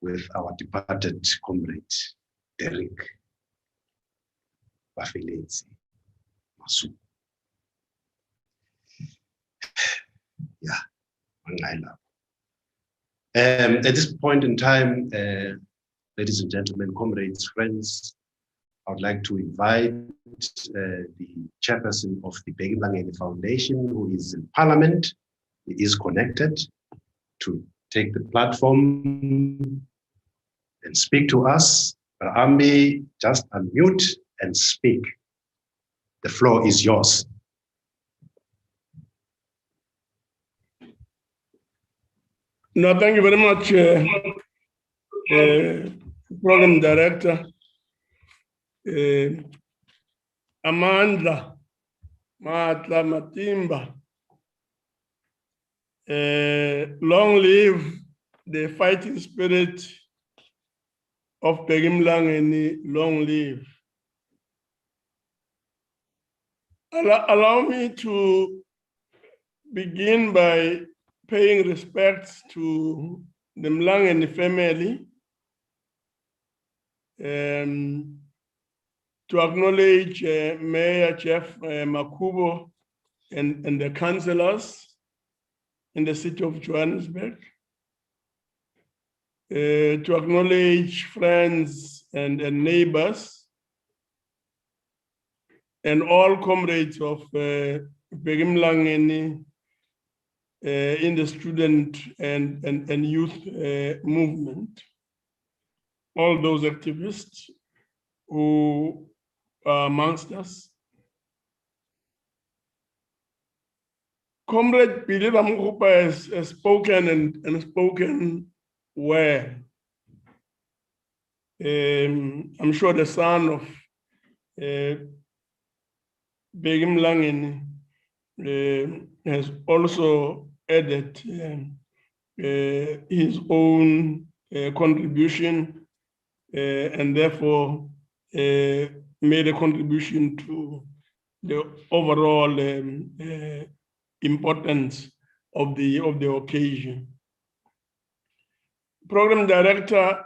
with our departed comrade, Derek Bafeletsi Masu. Yeah, I love. At this point in time, ladies and gentlemen, comrades, friends, I would like to invite the chairperson of the BhekiMlangeni Foundation, who is in Parliament. He is connected, to take the platform and speak to us. Ambi, just unmute and speak. The floor is yours. No, thank you very much, Program Director. Amandla Matla Matimba. Long live the fighting spirit of BhekiMlangeni, long live. Allow me to begin by paying respects to the Mlangeni family, to acknowledge Mayor Jeff Makubo and the councillors in the city of Johannesburg, to acknowledge friends and neighbors and all comrades of BhekiMlangeni in the student and youth movement, all those activists who are amongst us. Comrade Billy Ramrupa has spoken and spoken well. I'm sure the son of BhekiMlangeni has also added his own contribution and therefore made a contribution to the overall importance of the occasion. Program Director,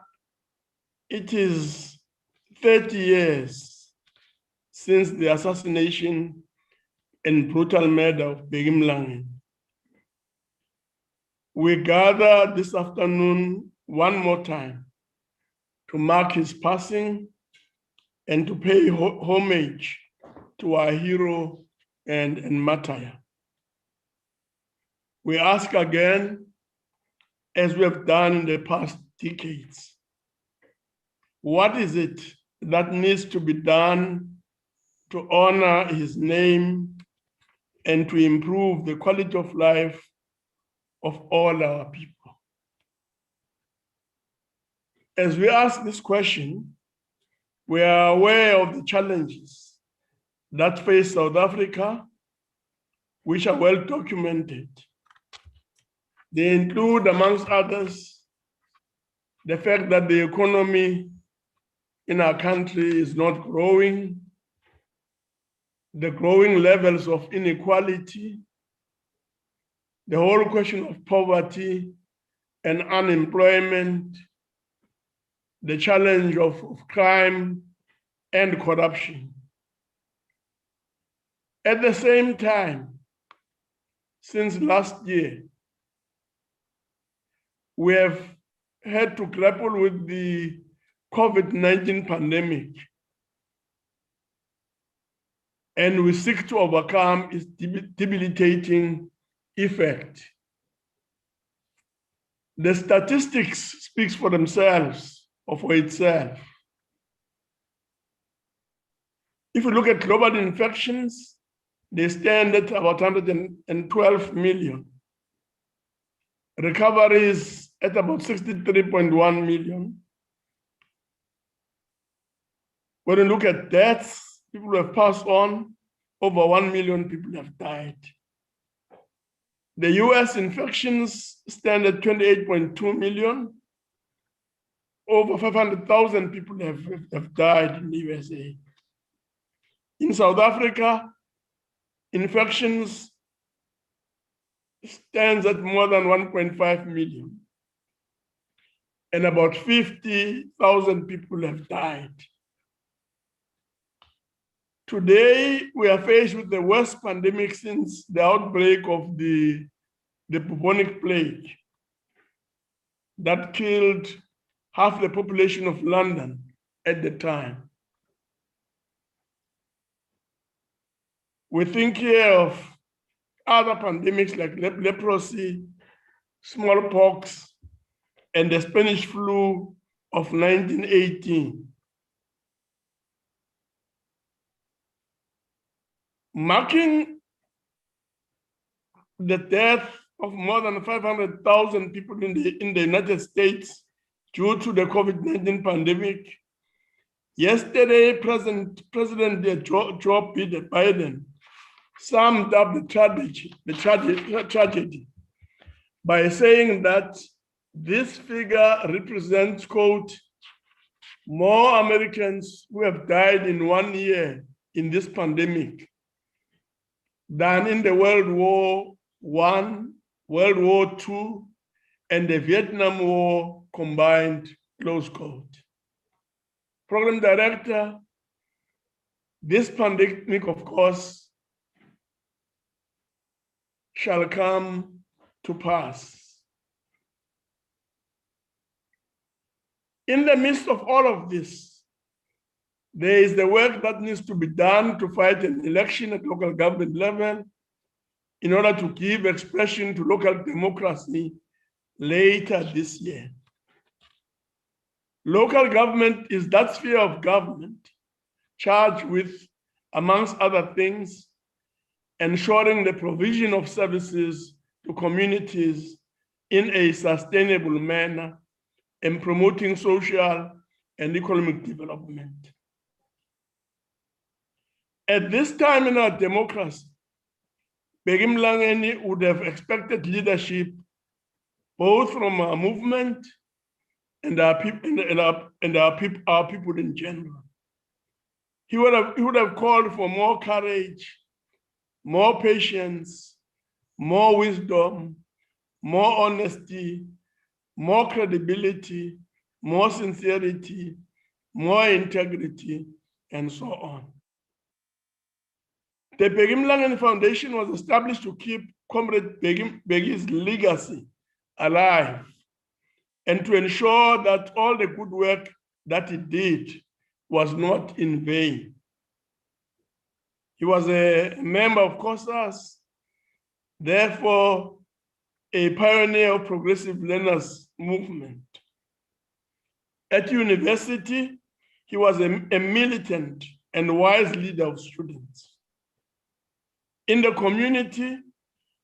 it is 30 years since the assassination and brutal murder of BhekiMlangeni. We gather this afternoon one more time to mark his passing and to pay homage to our hero and martyr. We ask again, as we have done in the past decades. What is it that needs to be done to honor his name and to improve the quality of life of all our people? As we ask this question, we are aware of the challenges that face South Africa, which are well documented. They include, amongst others, the fact that the economy in our country is not growing, the growing levels of inequality, the whole question of poverty and unemployment, the challenge of crime and corruption. At the same time, since last year, we have had to grapple with the COVID-19 pandemic, and we seek to overcome its debilitating effect. The statistics speaks for themselves or for itself. If you look at global infections, they stand at about 112 million. Recoveries at about 63.1 million. When you look at deaths, people who have passed on, over 1 million people have died. The US infections stand at 28.2 million. Over 500,000 people have died in the USA. In South Africa, infections stands at more than 1.5 million. And about 50,000 people have died. Today, we are faced with the worst pandemic since the outbreak of the bubonic plague that killed half the population of London at the time. We think here of other pandemics like leprosy, smallpox, and the Spanish flu of 1918. Marking the death of more than 500,000 people in the United States due to the COVID-19 pandemic, yesterday, President Joe Biden summed up the tragedy by saying that this figure represents, quote, more Americans who have died in 1 year in this pandemic than in the World War I, World War II, and the Vietnam War combined, close quote. Program director, this pandemic, of course, shall come to pass. In the midst of all of this, there is the work that needs to be done to fight an election at local government level in order to give expression to local democracy later this year. Local government is that sphere of government charged with, amongst other things, ensuring the provision of services to communities in a sustainable manner and promoting social and economic development. At this time in our democracy, BhekiMlangeni would have expected leadership both from our movement and our people in general. He would have called for more courage, more patience, more wisdom, more honesty, more credibility, more sincerity, more integrity, and so on. The BhekiMlangeni Foundation was established to keep Comrade Bheki's legacy alive and to ensure that all the good work that he did was not in vain. He was a member of COSAS, therefore a pioneer of progressive learners movement. At university, he was a militant and wise leader of students. In the community,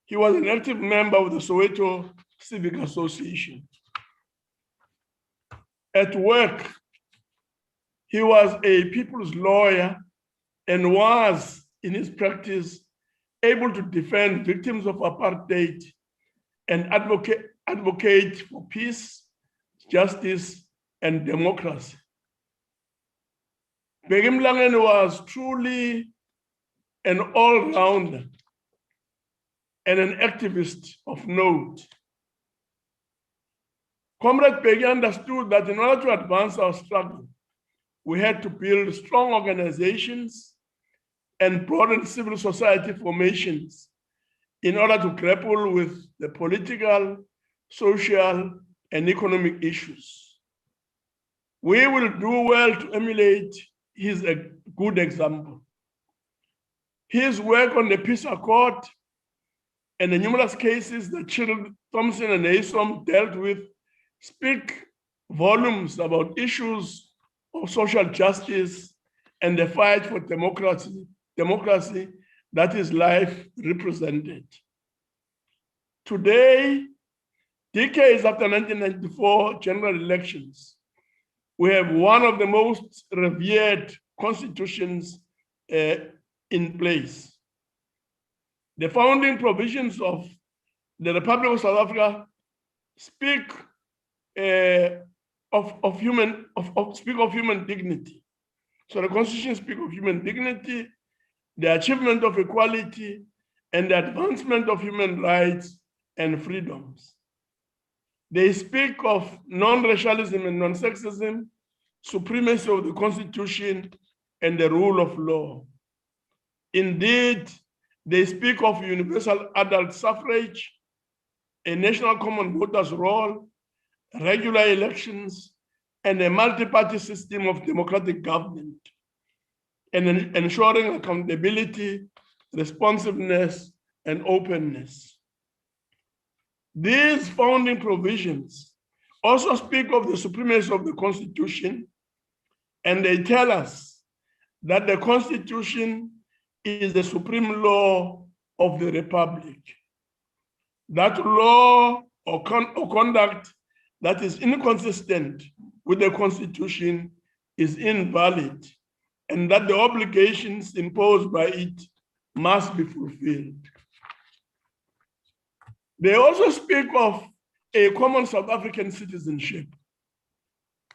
he was an active member of the Soweto Civic Association. At work, he was a people's lawyer and was, in his practice, able to defend victims of apartheid and advocate for peace, justice, and democracy. BhekiMlangeni was truly an all-rounder and an activist of note. Comrade Bheki understood that in order to advance our struggle, we had to build strong organizations and broaden civil society formations in order to grapple with the political, social, and economic issues. We will do well to emulate his good example. His work on the peace accord and the numerous cases that Children Thompson and Asom dealt with speak volumes about issues of social justice and the fight for democracy that his life represented. Today, decades after 1994 general elections, we have one of the most revered constitutions in place. The founding provisions of the Republic of South Africa speak of human dignity. So the Constitution speaks of human dignity, the achievement of equality, and the advancement of human rights and freedoms. They speak of non-racialism and non-sexism, supremacy of the Constitution, and the rule of law. Indeed, they speak of universal adult suffrage, a national common voters roll, regular elections, and a multi-party system of democratic government, and ensuring accountability, responsiveness, and openness. These founding provisions also speak of the supremacy of the Constitution, and they tell us that the Constitution is the supreme law of the Republic. That law or conduct that is inconsistent with the Constitution is invalid, and that the obligations imposed by it must be fulfilled. They also speak of a common South African citizenship,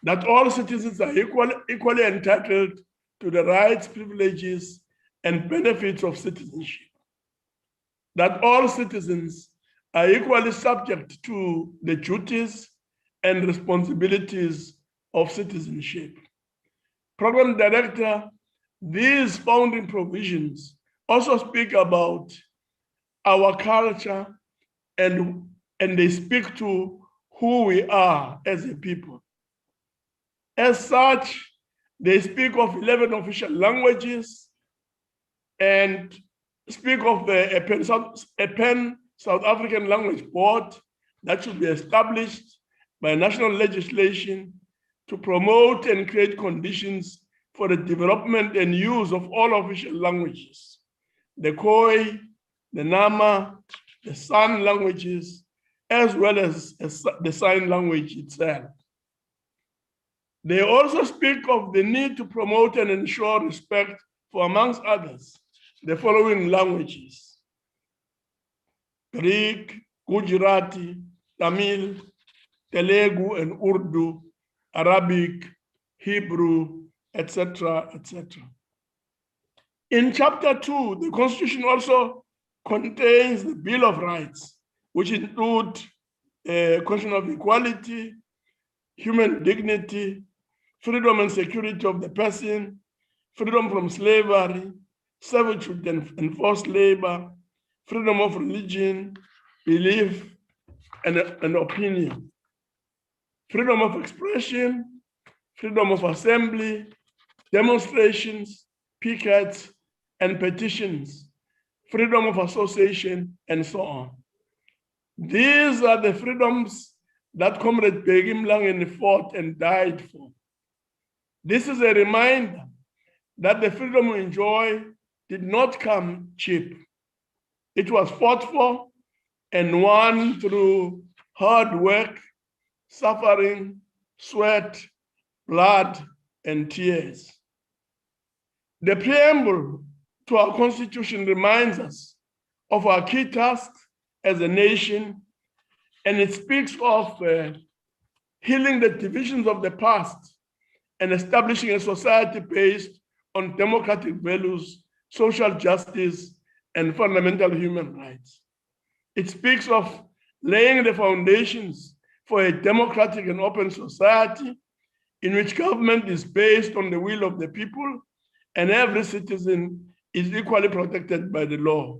that all citizens are equally entitled to the rights, privileges, and benefits of citizenship, that all citizens are equally subject to the duties and responsibilities of citizenship. Program Director, these founding provisions also speak about our culture, and they speak to who we are as a people. As such, they speak of 11 official languages and speak of a Pan-South African Language Board that should be established by national legislation to promote and create conditions for the development and use of all official languages, the Khoi, the Nama, the San languages, as well as the sign language itself. They also speak of the need to promote and ensure respect for, amongst others, the following languages: Greek, Gujarati, Tamil, Telugu, and Urdu, Arabic, Hebrew, etc., etc. In Chapter 2, the Constitution also contains the Bill of Rights, which include question of equality, human dignity, freedom and security of the person, freedom from slavery, servitude and forced labor, freedom of religion, belief, and opinion, freedom of expression, freedom of assembly, demonstrations, pickets, and petitions, freedom of association, and so on. These are the freedoms that Comrade BhekiMlangeni fought and died for. This is a reminder that the freedom we enjoy did not come cheap. It was fought for and won through hard work, suffering, sweat, blood, and tears. The preamble to our Constitution reminds us of our key tasks as a nation, and it speaks of healing the divisions of the past and establishing a society based on democratic values, social justice, and fundamental human rights. It speaks of laying the foundations for a democratic and open society in which government is based on the will of the people and every citizen is equally protected by the law.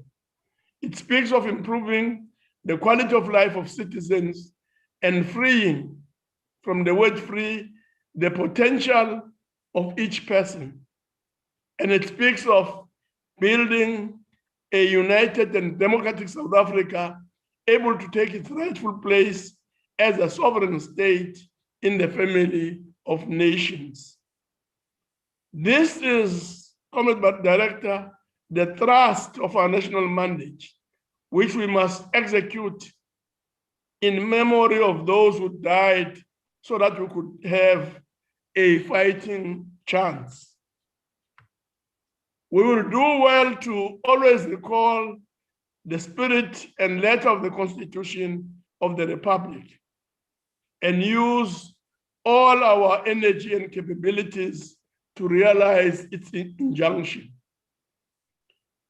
It speaks of improving the quality of life of citizens and freeing, from the word free, the potential of each person. And it speaks of building a united and democratic South Africa able to take its rightful place as a sovereign state in the family of nations. This is, Comrade Director, the thrust of our national mandate, which we must execute in memory of those who died so that we could have a fighting chance. We will do well to always recall the spirit and letter of the Constitution of the Republic and use all our energy and capabilities to realize its injunction.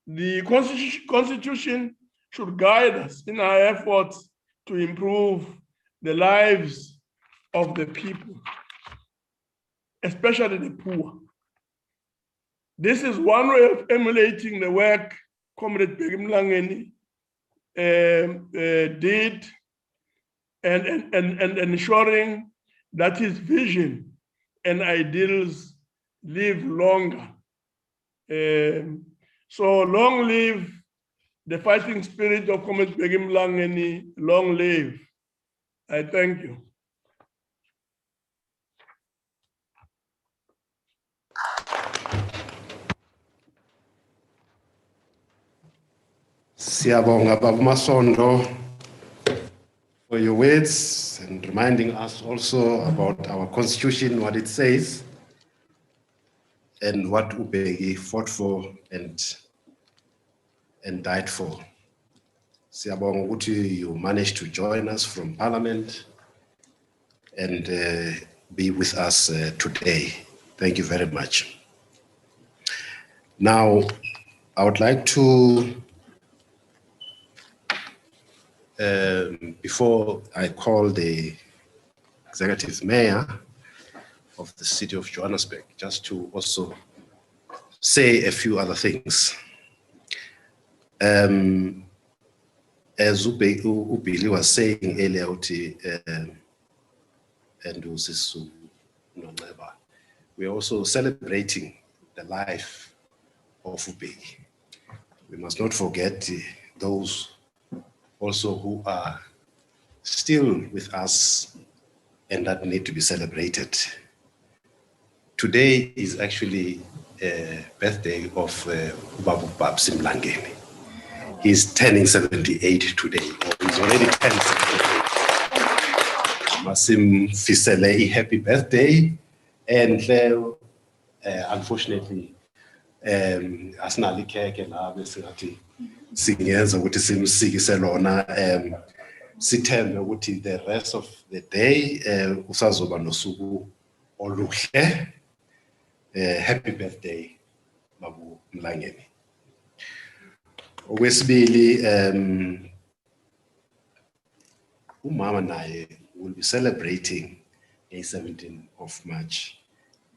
The Constitution should guide us in our efforts to improve the lives of the people, especially the poor. This is one way of emulating the work Comrade BhekiMlangeni did and ensuring that his vision and ideals live longer. So long live the fighting spirit of Comrade BhekiMlangeni, long live. I thank you. Siyabonga Baba Masondo for your words and reminding us also about our Constitution, what it says, and what Bheki fought for and died for. Siyabonga ukuthi you managed to join us from Parliament and be with us today. Thank you very much. Now, I would like to before I call the executive mayor of the city of Johannesburg, just to also say a few other things. As Ubili was saying earlier, and we are also celebrating the life of Bheki. We must not forget those also who are still with us and that need to be celebrated. Today is actually a birthday of Babu Babsi Mlangeni. He's turning 78 today, or he's already turned 78. Masim Fisele, happy birthday. And unfortunately, Asnali Keke la besingathi singenza ukuthi simsikise lona sithembe ukuthi the rest of the day usazoba nosuku oluhle. Happy birthday Babu Mlangeni. Okwesibili, umama naye will be celebrating the 17th of March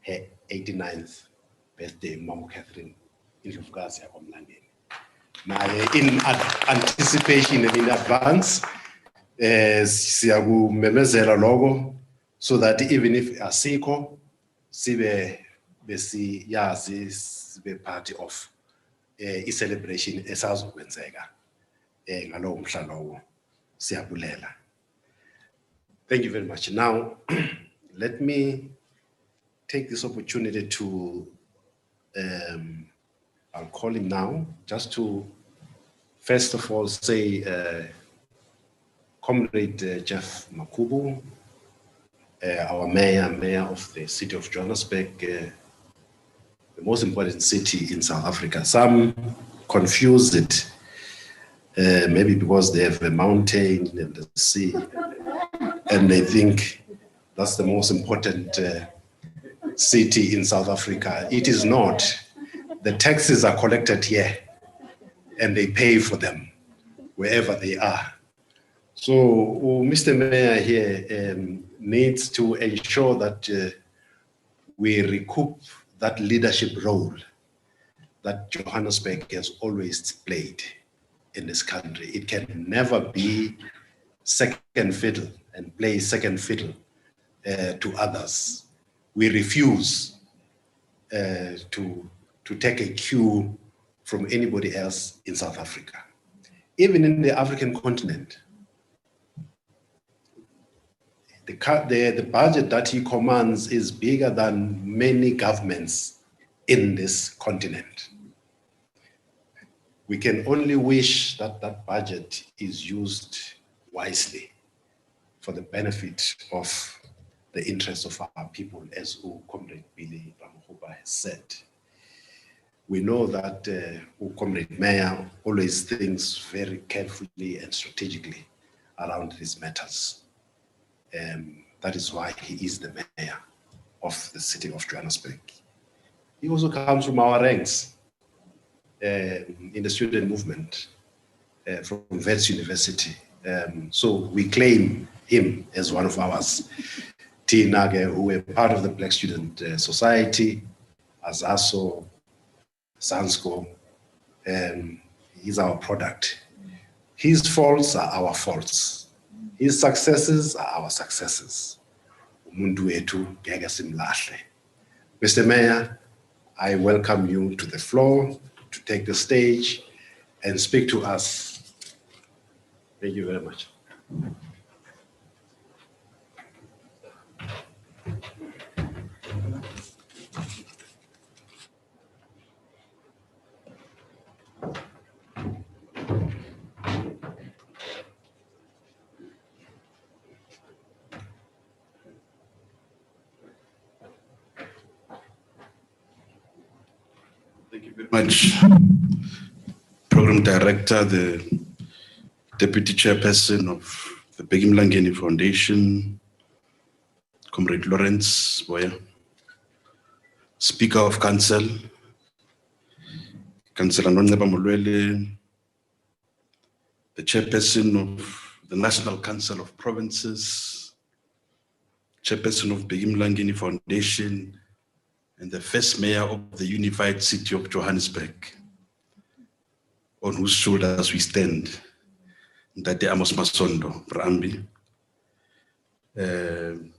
her 89th birthday, Mama Catherine Indlovukazi yakwamlangeni. In anticipation and in advance, siyakumemezela lokho so that even if asikho sibe besiyazi sibe part of celebration esazokwenzeka ngalowo mhla lowo. Siyabulela. Thank you very much. Now, let me take this opportunity to, I'll call him now, just to first of all say, Comrade Jeff Makubu, our mayor of the city of Johannesburg, the most important city in South Africa. Some confuse it, maybe because they have a mountain and the sea, and they think that's the most important city in South Africa. It is not. The taxes are collected here, and they pay for them wherever they are. So Mr. Mayor here needs to ensure that we recoup that leadership role that Johannesburg has always played in this country. It can never be second fiddle and play second fiddle to others. We refuse to take a cue from anybody else in South Africa. Even in the African continent, the budget that he commands is bigger than many governments in this continent. We can only wish that that budget is used wisely for the benefit of the interests of our people, as Comrade Billy Ramokgopa has said. We know that Comrade Mayor always thinks very carefully and strategically around these matters. That is why he is the mayor of the city of Johannesburg. He also comes from our ranks in the student movement from Wits University. So we claim him as one of ours. Nage, who were part of the Black Student Society, Azaso, Sansco, he's our product. His faults are our faults. His successes are our successes. Mr. Mayor, I welcome you to the floor to take the stage and speak to us. Thank you very much. Thank you very much, Program Director, the Deputy Chairperson of the BhekiMlangeni Foundation, Comrade Lawrence Boya, Speaker of Council, Councillor Noneba Molwele, the Chairperson of the National Council of Provinces, Chairperson of BhekiMlangeni Foundation, and the first mayor of the unified city of Johannesburg, on whose shoulders we stand, Ndate Amos Masondo, Preamble, the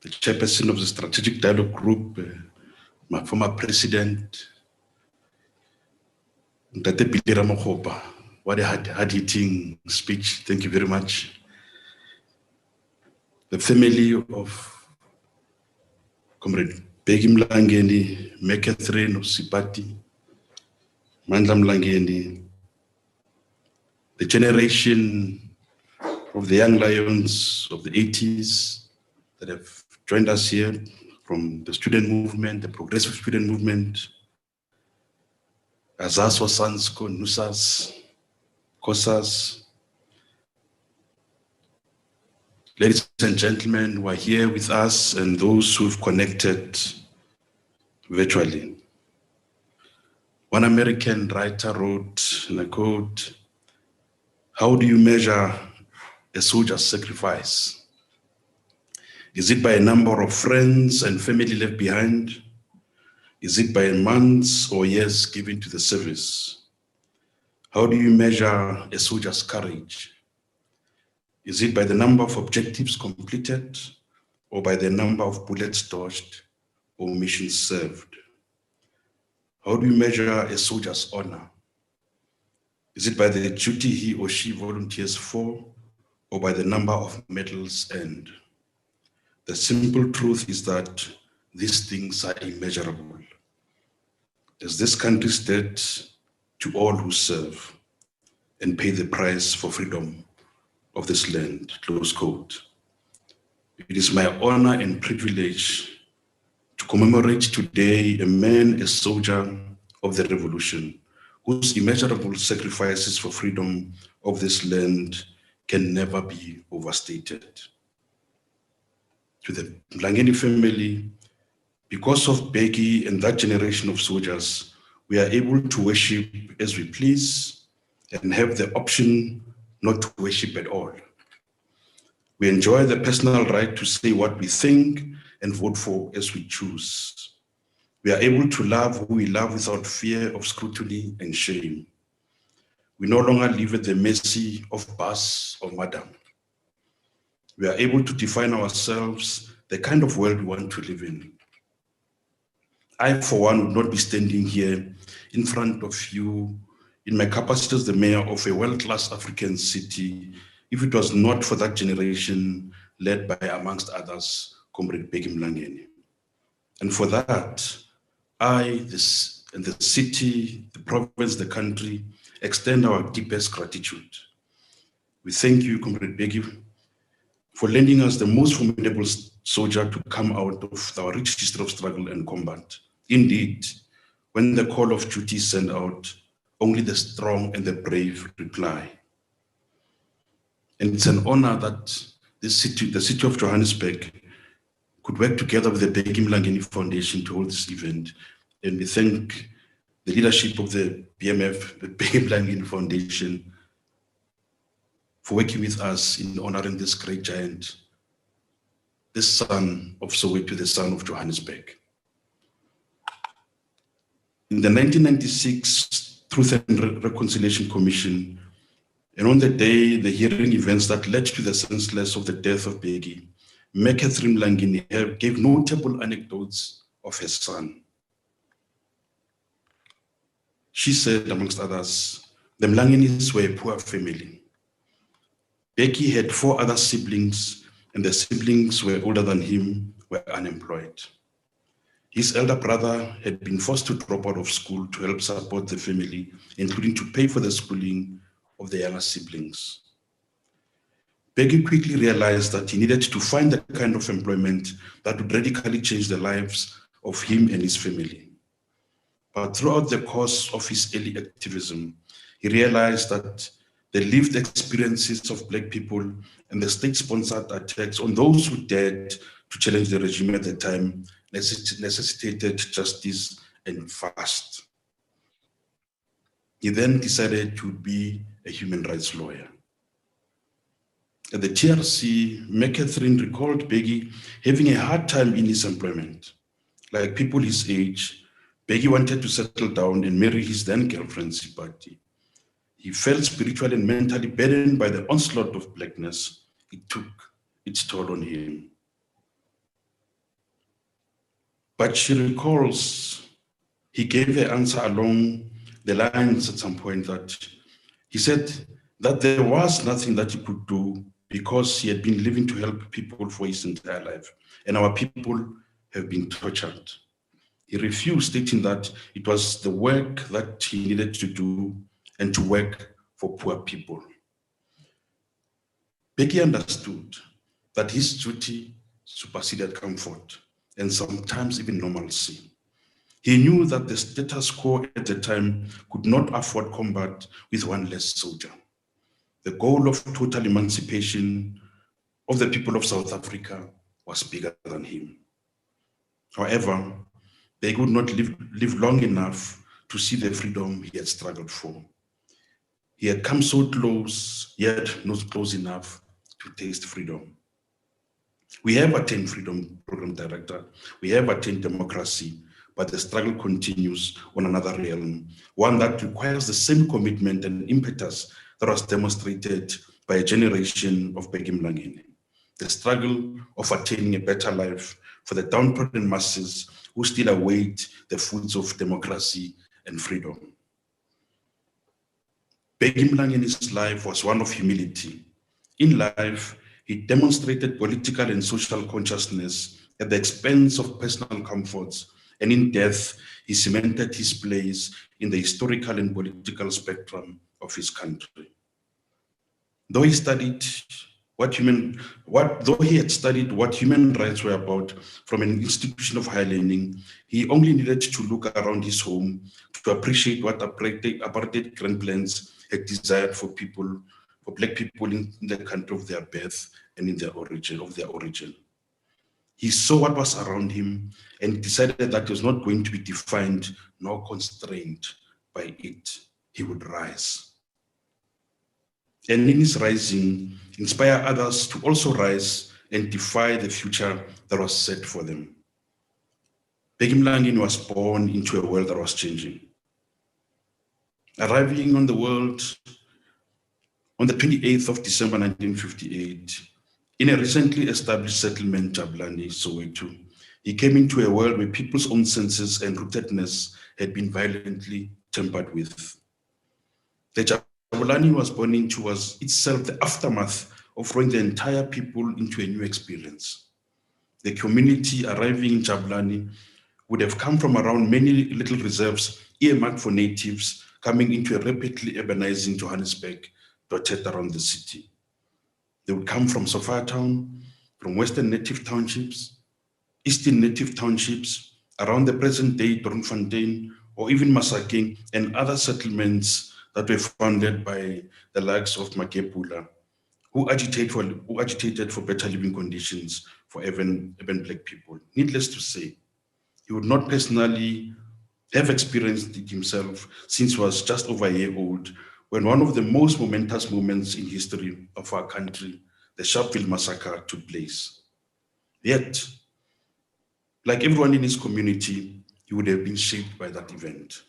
chairperson of the Strategic Dialogue Group, my former president, Ndate Billy Ramokgopa. What a hard-hitting speech. Thank you very much. The family of Comrade BhekiMlangeni, Catherine of Sipati, Mandla Mlangeni, the generation of the young lions of the 80s that have joined us here from the student movement, the progressive student movement, Azaso, Sansko, Nusas, Kosas. Ladies and gentlemen who are here with us and those who've connected virtually. One American writer wrote, and I quote, "How do you measure a soldier's sacrifice? Is it by a number of friends and family left behind? Is it by months or years given to the service? How do you measure a soldier's courage? Is it by the number of objectives completed or by the number of bullets dodged or missions served? How do you measure a soldier's honor? Is it by the duty he or she volunteers for or by the number of medals earned. The simple truth is that these things are immeasurable. As this country's debt to all who serve and pay the price for freedom of this land, close quote. It is my honor and privilege to commemorate today a man, a soldier of the revolution, whose immeasurable sacrifices for freedom of this land can never be overstated. To the Mlangeni family, because of Bheki and that generation of soldiers, we are able to worship as we please and have the option not to worship at all. We enjoy the personal right to say what we think and vote for as we choose. We are able to love who we love without fear of scrutiny and shame. We no longer live at the mercy of boss or madam. We are able to define ourselves the kind of world we want to live in. I, for one, would not be standing here in front of you in my capacity as the mayor of a world-class African city if it was not for that generation led by, amongst others, Comrade BhekiMlangeni. And for that, I, and the city, the province, the country, extend our deepest gratitude. We thank you, Comrade Bheki, for lending us the most formidable soldier to come out of our rich history of struggle and combat. Indeed, when the call of duty is sent out, only the strong and the brave reply. And it's an honor that this city, the city of Johannesburg, could work together with the BhekiMlangeni Foundation to hold this event. And we thank the leadership of the BMF, the BhekiMlangeni Foundation, for working with us in honoring this great giant, this son of Soweto, the son of Johannesburg. In the 1996 Truth and Reconciliation Commission, and on the day, the hearing events that led to the senseless of the death of Bheki, Mlangeni gave notable anecdotes of her son. She said, amongst others, the Mlangenis were a poor family. Bheki had 4 other siblings, and the siblings were older than him, were unemployed. His elder brother had been forced to drop out of school to help support the family, including to pay for the schooling of the younger siblings. Bheki quickly realized that he needed to find the kind of employment that would radically change the lives of him and his family. But throughout the course of his early activism, he realized that the lived experiences of Black people and the state-sponsored attacks on those who dared to challenge the regime at the time necessitated justice and fast. He then decided to be a human rights lawyer. At the TRC, McCatherine recalled Bheki having a hard time in his employment. Like people his age, Bheki wanted to settle down and marry his then girlfriend, Sipati. He felt spiritually and mentally burdened by the onslaught of blackness. It took its toll on him. But she recalls he gave her answer along the lines at some point that he said that there was nothing that he could do because he had been living to help people for his entire life, and our people have been tortured. He refused, stating that it was the work that he needed to do and to work for poor people. Bheki understood that his duty superseded comfort and sometimes even normalcy. He knew that the status quo at the time could not afford combat with one less soldier. The goal of total emancipation of the people of South Africa was bigger than him. However, they could not live long enough to see the freedom he had struggled for. He had come so close, yet not close enough to taste freedom. We have attained freedom, Program Director. We have attained democracy, but the struggle continues on another realm, one that requires the same commitment and impetus that was demonstrated by a generation of BhekiMlangeni. The struggle of attaining a better life for the downtrodden masses who still await the fruits of democracy and freedom. BhekiMlangeni's life was one of humility, In life, he demonstrated political and social consciousness at the expense of personal comforts, and in death, he cemented his place in the historical and political spectrum of his country. Though he had studied what human rights were about from an institution of higher learning, he only needed to look around his home to appreciate what apartheid grand plans had desired for Black people in the country of their birth and in their origin. He saw what was around him and decided that he was not going to be defined nor constrained by it. He would rise. And in his rising, inspire others to also rise and defy the future that was set for them. BhekiMlangeni was born into a world that was changing. Arriving on the world on the 28th of December 1958, in a recently established settlement, Jabulani, Soweto, he came into a world where people's own senses and rootedness had been violently tampered with. The Jabulani he was born into was itself the aftermath of throwing the entire people into a new experience. The community arriving in Jabulani would have come from around many little reserves earmarked for natives coming into a rapidly urbanizing Johannesburg dotted around the city. They would come from Sophiatown, from Western Native Townships, Eastern Native Townships, around the present-day Doornfontein, or even Massacre and other settlements that were founded by the likes of Makepula, who agitated for better living conditions for even Black people. Needless to say, he would not personally have experienced it himself since he was just over a year old when one of the most momentous moments in history of our country, the Shophill Massacre, took place. Yet, like everyone in his community, he would have been shaped by that event.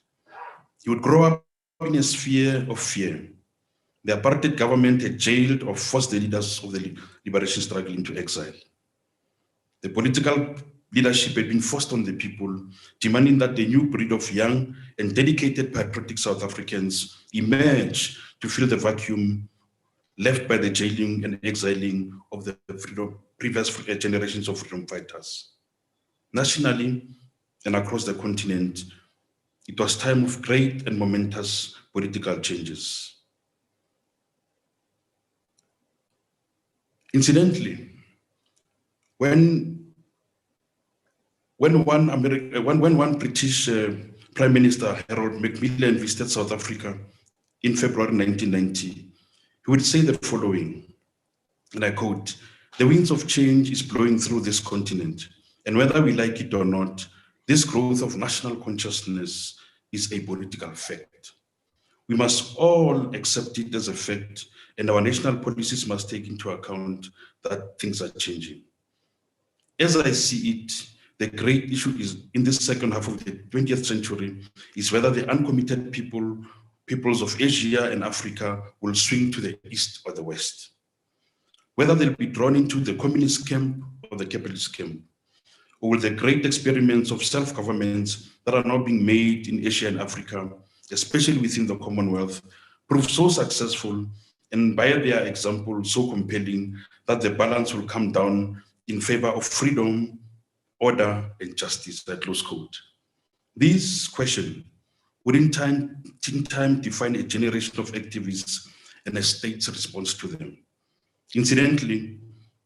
He would grow up in a sphere of fear. The apartheid government had jailed or forced the leaders of the liberation struggle into exile. The political leadership had been forced on the people, demanding that the new breed of young and dedicated patriotic South Africans emerge to fill the vacuum left by the jailing and exiling of the previous generations of freedom fighters. Nationally and across the continent, it was time of great and momentous political changes. Incidentally, when one British Prime Minister, Harold Macmillan, visited South Africa in February 1990, he would say the following, and I quote, "The winds of change is blowing through this continent, and whether we like it or not, this growth of national consciousness is a political fact. We must all accept it as a fact, and our national policies must take into account that things are changing. As I see it, the great issue is in this second half of the 20th century is whether the uncommitted peoples of Asia and Africa will swing to the east or the west. Whether they'll be drawn into the communist camp or the capitalist camp, or will the great experiments of self-governments that are now being made in Asia and Africa, especially within the Commonwealth, prove so successful and by their example so compelling that the balance will come down in favor of freedom, order, and justice," at close quote. This question would in time define a generation of activists and a state's response to them. Incidentally,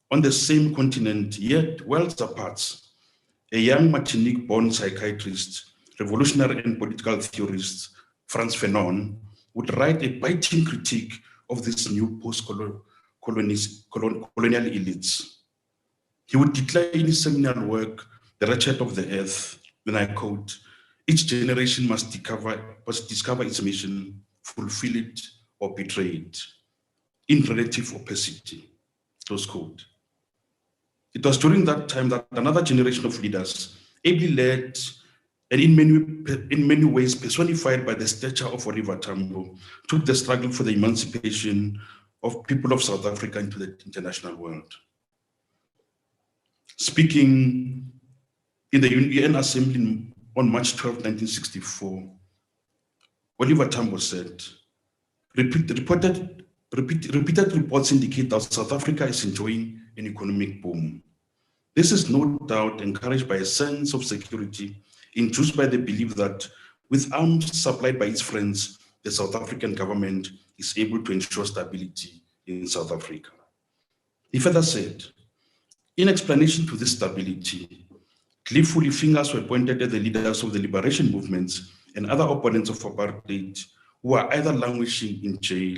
on the same continent, yet worlds apart, a young Martinique-born psychiatrist, revolutionary and political theorist, Frantz Fanon, would write a biting critique of this new post-colonial elites. He would declare in his seminal work, The Wretched of the Earth, and I quote, "Each generation must discover its mission, fulfill it, or betray it, in relative opacity," close quote. It was during that time that another generation of leaders, ably led and in many ways personified by the stature of Oliver Tambo, took the struggle for the emancipation of people of South Africa into the international world. Speaking in the UN Assembly on March 12, 1964, Oliver Tambo said, reported Repeated reports indicate that South Africa is enjoying an economic boom. This is no doubt encouraged by a sense of security induced by the belief that with arms supplied by its friends, the South African government is able to ensure stability in South Africa. He further said, in explanation to this stability, gleefully fingers were pointed at the leaders of the liberation movements and other opponents of apartheid who are either languishing in jail,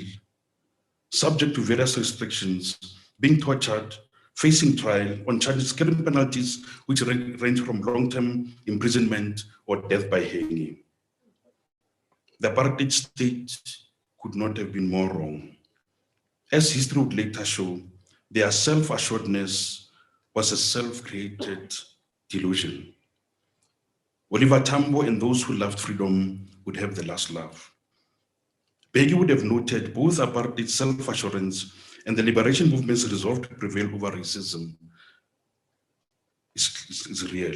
subject to various restrictions, being tortured, facing trial on charges carrying penalties which range from long-term imprisonment or death by hanging. The apartheid state could not have been more wrong. As history would later show, their self-assuredness was a self-created delusion. Oliver Tambo and those who loved freedom would have the last laugh. Bheki would have noted both apartheid's self-assurance and the liberation movement's resolve to prevail over racism is real.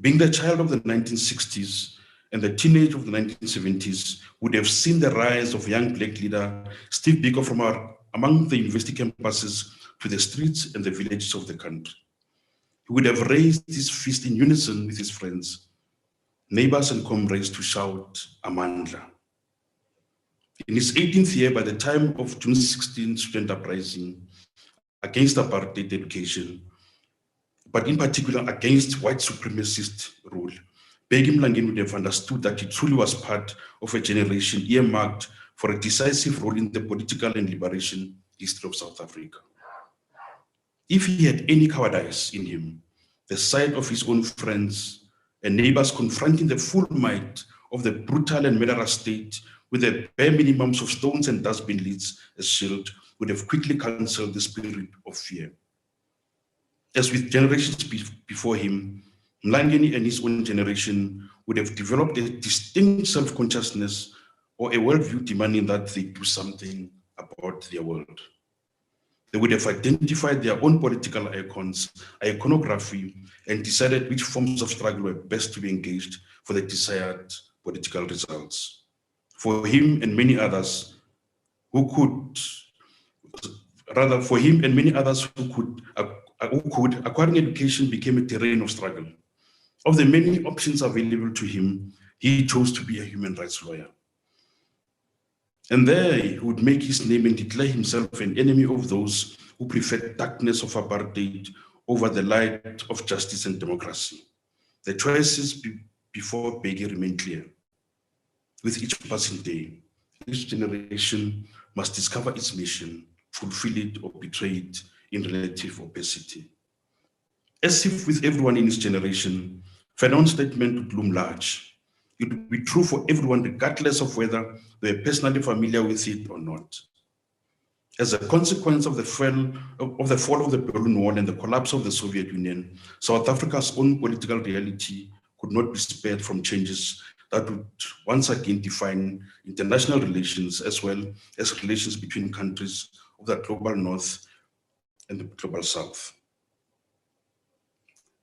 Being the child of the 1960s and the teenage of the 1970s would have seen the rise of young black leader Steve Biko from among the university campuses to the streets and the villages of the country. He would have raised his fist in unison with his friends, neighbors and comrades to shout, Amandla. In his 18th year, by the time of June 16 student uprising against apartheid education, but in particular against white supremacist rule, BhekiMlangeni would have understood that he truly was part of a generation earmarked for a decisive role in the political and liberation history of South Africa. If he had any cowardice in him, the sight of his own friends and neighbors confronting the full might of the brutal and murderous state with the bare minimums of stones and dustbin lids as shield would have quickly cancelled the spirit of fear. As with generations before him, Mlangeni and his own generation would have developed a distinct self-consciousness or a worldview demanding that they do something about their world. They would have identified their own political icons, iconography, and decided which forms of struggle were best to be engaged for the desired political results. For him and many others who could, acquiring education became a terrain of struggle. Of the many options available to him, he chose to be a human rights lawyer. And there he would make his name and declare himself an enemy of those who preferred darkness of apartheid over the light of justice and democracy. The choices before Bheki remain clear. With each passing day, each generation must discover its mission, fulfill it or betray it in relative opacity. As if with everyone in his generation, Fanon's statement would loom large. It would be true for everyone, regardless of whether they were personally familiar with it or not. As a consequence of the fall of the Berlin Wall and the collapse of the Soviet Union, South Africa's own political reality could not be spared from changes that would once again define international relations as well as relations between countries of the global north and the global south.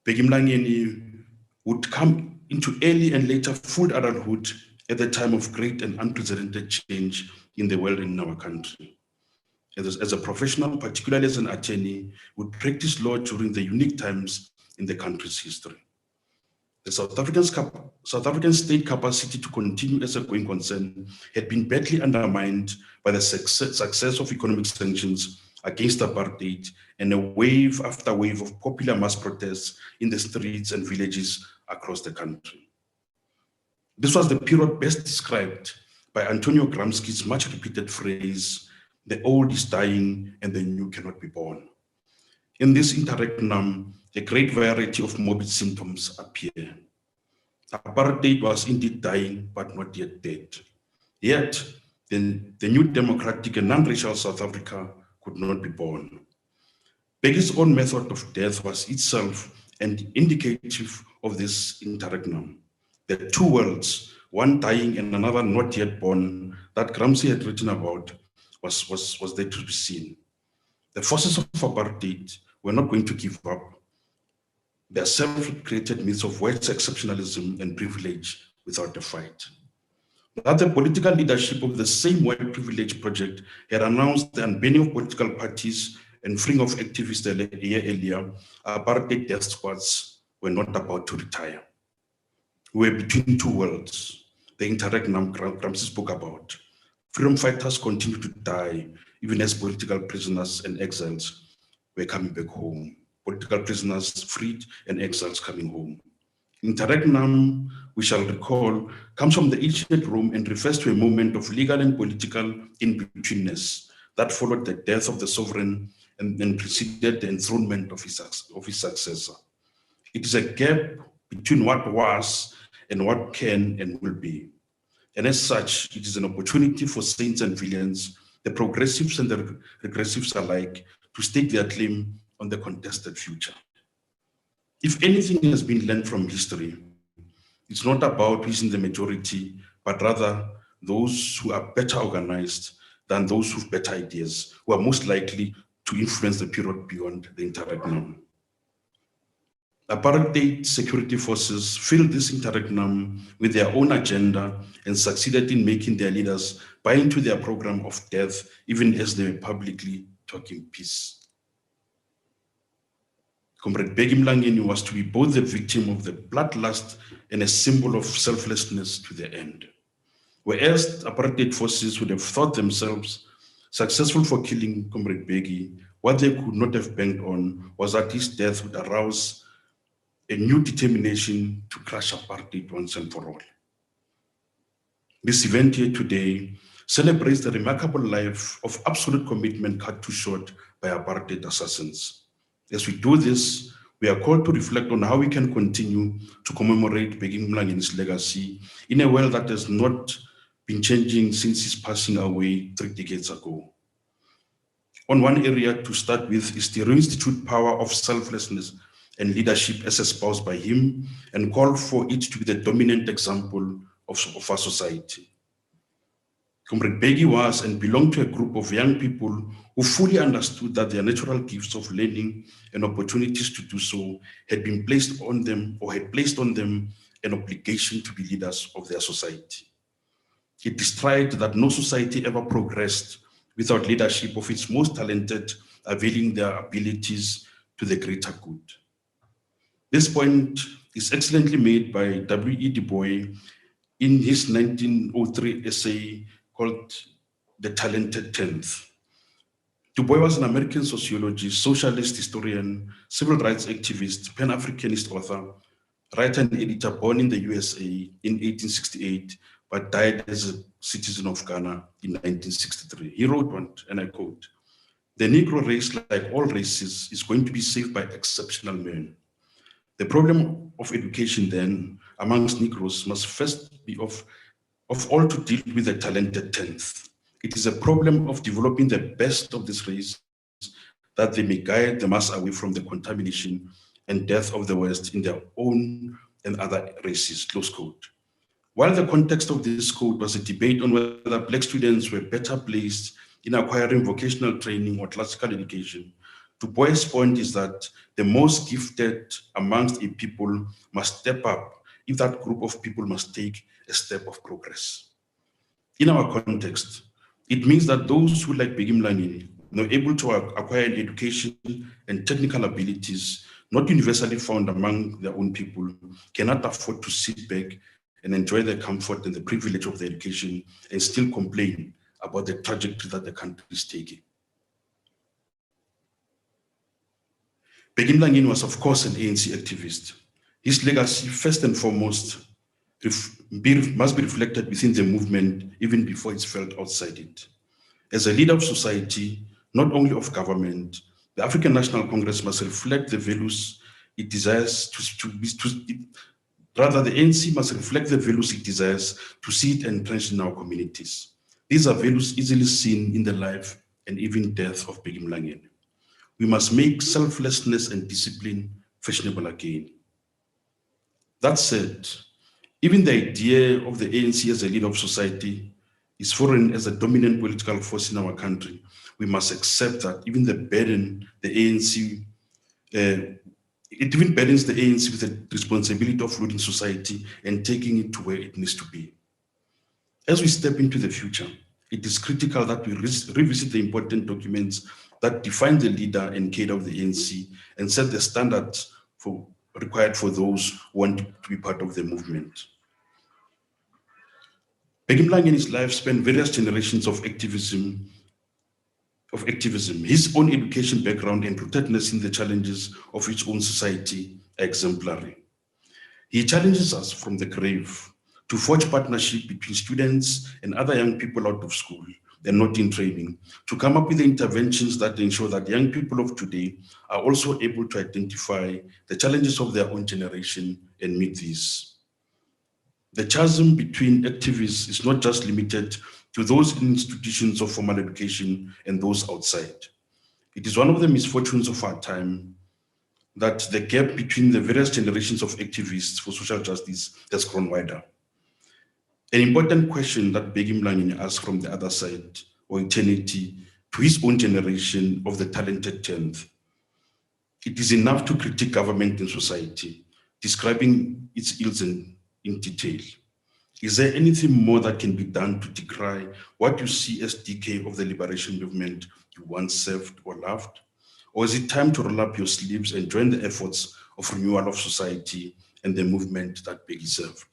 BhekiMlangeni would come into early and later full adulthood at the time of great and unprecedented change in the world and in our country. As a professional, particularly as an attorney, would practice law during the unique times in the country's history. The South African state capacity to continue as a going concern had been badly undermined by the success of economic sanctions against apartheid and a wave after wave of popular mass protests in the streets and villages across the country. This was the period best described by Antonio Gramsci's much repeated phrase, "The old is dying and the new cannot be born." In this interregnum, a great variety of morbid symptoms appear. Apartheid was indeed dying, but not yet dead. Yet, the new democratic and non-racial South Africa could not be born. Bheki's own method of death was itself an indicative of this interregnum. The two worlds, one dying and another not yet born, that Gramsci had written about, was there to be seen. The forces of apartheid were not going to give up their self-created myths of white exceptionalism and privilege without a fight. that the political leadership of the same white privilege project had announced the unbanning of political parties and freeing of activists a year earlier, apartheid death squads were not about to retire. We were between two worlds, the interact Gramsci spoke about. Freedom fighters continue to die, even as political prisoners and exiles were coming back home. Political prisoners freed and exiles coming home. Interregnum, we shall recall, comes from the ancient Rome and refers to a moment of legal and political in-betweenness that followed the death of the sovereign and then preceded the enthronement of his successor. It is a gap between what was and what can and will be. And as such, it is an opportunity for saints and villains, the progressives and the regressives alike, to stake their claim on the contested future. If anything has been learned from history, it's not about pleasing the majority, but rather those who are better organized than those with better ideas, who are most likely to influence the period beyond the interregnum. Apartheid security forces filled this interregnum with their own agenda and succeeded in making their leaders buy into their program of death, even as they were publicly talking peace. Comrade BhekiMlangeni was to be both the victim of the bloodlust and a symbol of selflessness to the end. Whereas apartheid forces would have thought themselves successful for killing Comrade Bheki, what they could not have banked on was that his death would arouse a new determination to crush apartheid once and for all. This event here today celebrates the remarkable life of absolute commitment cut too short by apartheid assassins. As we do this, we are called to reflect on how we can continue to commemorate BhekiMlangeni's legacy in a world that has not been changing since his passing away 3 decades ago. On one area to start with is to reinstitute power of selflessness and leadership as espoused by him and call for it to be the dominant example of our society. Comrade Bheki was and belonged to a group of young people who fully understood that their natural gifts of learning and opportunities to do so had been placed on them or had placed on them an obligation to be leaders of their society. He decided that no society ever progressed without leadership of its most talented availing their abilities to the greater good. This point is excellently made by W.E. Du Bois in his 1903 essay called The Talented Tenth. Du Bois was an American sociologist, socialist historian, civil rights activist, Pan-Africanist author, writer and editor born in the USA in 1868, but died as a citizen of Ghana in 1963. He wrote one, and I quote, "The Negro race, like all races, is going to be saved by exceptional men. The problem of education then amongst Negroes must first be of all to deal with the talented tenth. It is a problem of developing the best of this race that they may guide the mass away from the contamination and death of the West in their own and other races," close quote. While the context of this quote was a debate on whether Black students were better placed in acquiring vocational training or classical education, Du Bois' point is that the most gifted amongst a people must step up if that group of people must take a step of progress. In our context, it means that those who, like BhekiMlangeni, are able to acquire an education and technical abilities not universally found among their own people, cannot afford to sit back and enjoy the comfort and the privilege of the education and still complain about the trajectory that the country is taking. BhekiMlangeni was, of course, an ANC activist. His legacy, first and foremost, must be reflected within the movement even before it's felt outside it. As a leader of society, not only of government, the African National Congress must reflect the values it desires rather, the ANC must reflect the values it desires to see it entrenched in our communities. These are values easily seen in the life and even death of BhekiMlangeni. We must make selflessness and discipline fashionable again. That said, even the idea of the ANC as a leader of society is foreign as a dominant political force in our country. We must accept that even the burden the ANC, it even burdens the ANC with the responsibility of leading society and taking it to where it needs to be. As we step into the future, it is critical that we revisit the important documents that define the leader and cadre of the ANC and set the standards required for those who want to be part of the movement. Bheki Mlangeni's life spanned various generations of activism. His own education background and rootedness in the challenges of his own society are exemplary. He challenges us from the grave to forge partnership between students and other young people out of school and not in training, to come up with interventions that ensure that young people of today are also able to identify the challenges of their own generation and meet these. The chasm between activists is not just limited to those in institutions of formal education and those outside. It is one of the misfortunes of our time that the gap between the various generations of activists for social justice has grown wider. An important question that Bheki Mlangeni asked from the other side, or eternity, to his own generation of the talented 10th. It is enough to critique government and society, describing its ills in detail. Is there anything more that can be done to decry what you see as decay of the liberation movement you once served or loved? Or is it time to roll up your sleeves and join the efforts of renewal of society and the movement that Bheki served?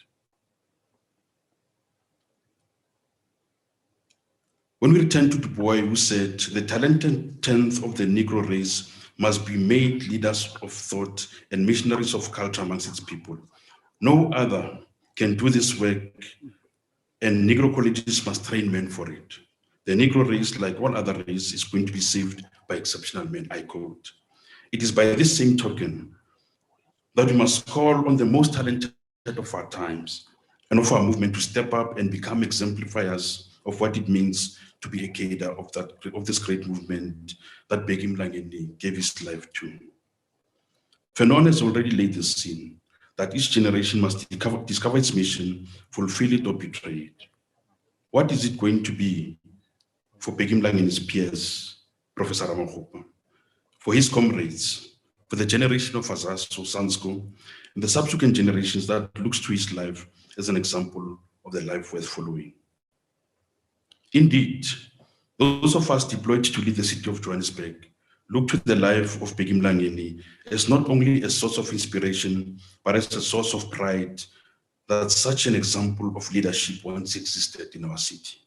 When we return to Du Bois, who said, the talented 10th of the Negro race must be made leaders of thought and missionaries of culture amongst its people. No other can do this work, and Negro colleges must train men for it. The Negro race, like all other races, is going to be saved by exceptional men, I quote. It is by this same token that we must call on the most talented of our times and of our movement to step up and become exemplifiers of what it means to be a cadre of this great movement that Bheki Mlangeni gave his life to. Fanon has already laid the scene that each generation must discover its mission, fulfill it or betray it. What is it going to be for Bheki Mlangeni's peers, Professor Ramokgopa, for his comrades, for the generation of Azaso, Sansko, and the subsequent generations that looks to his life as an example of the life worth following? Indeed, those of us deployed to lead the city of Johannesburg look to the life of Bheki Mlangeni as not only a source of inspiration, but as a source of pride that such an example of leadership once existed in our city.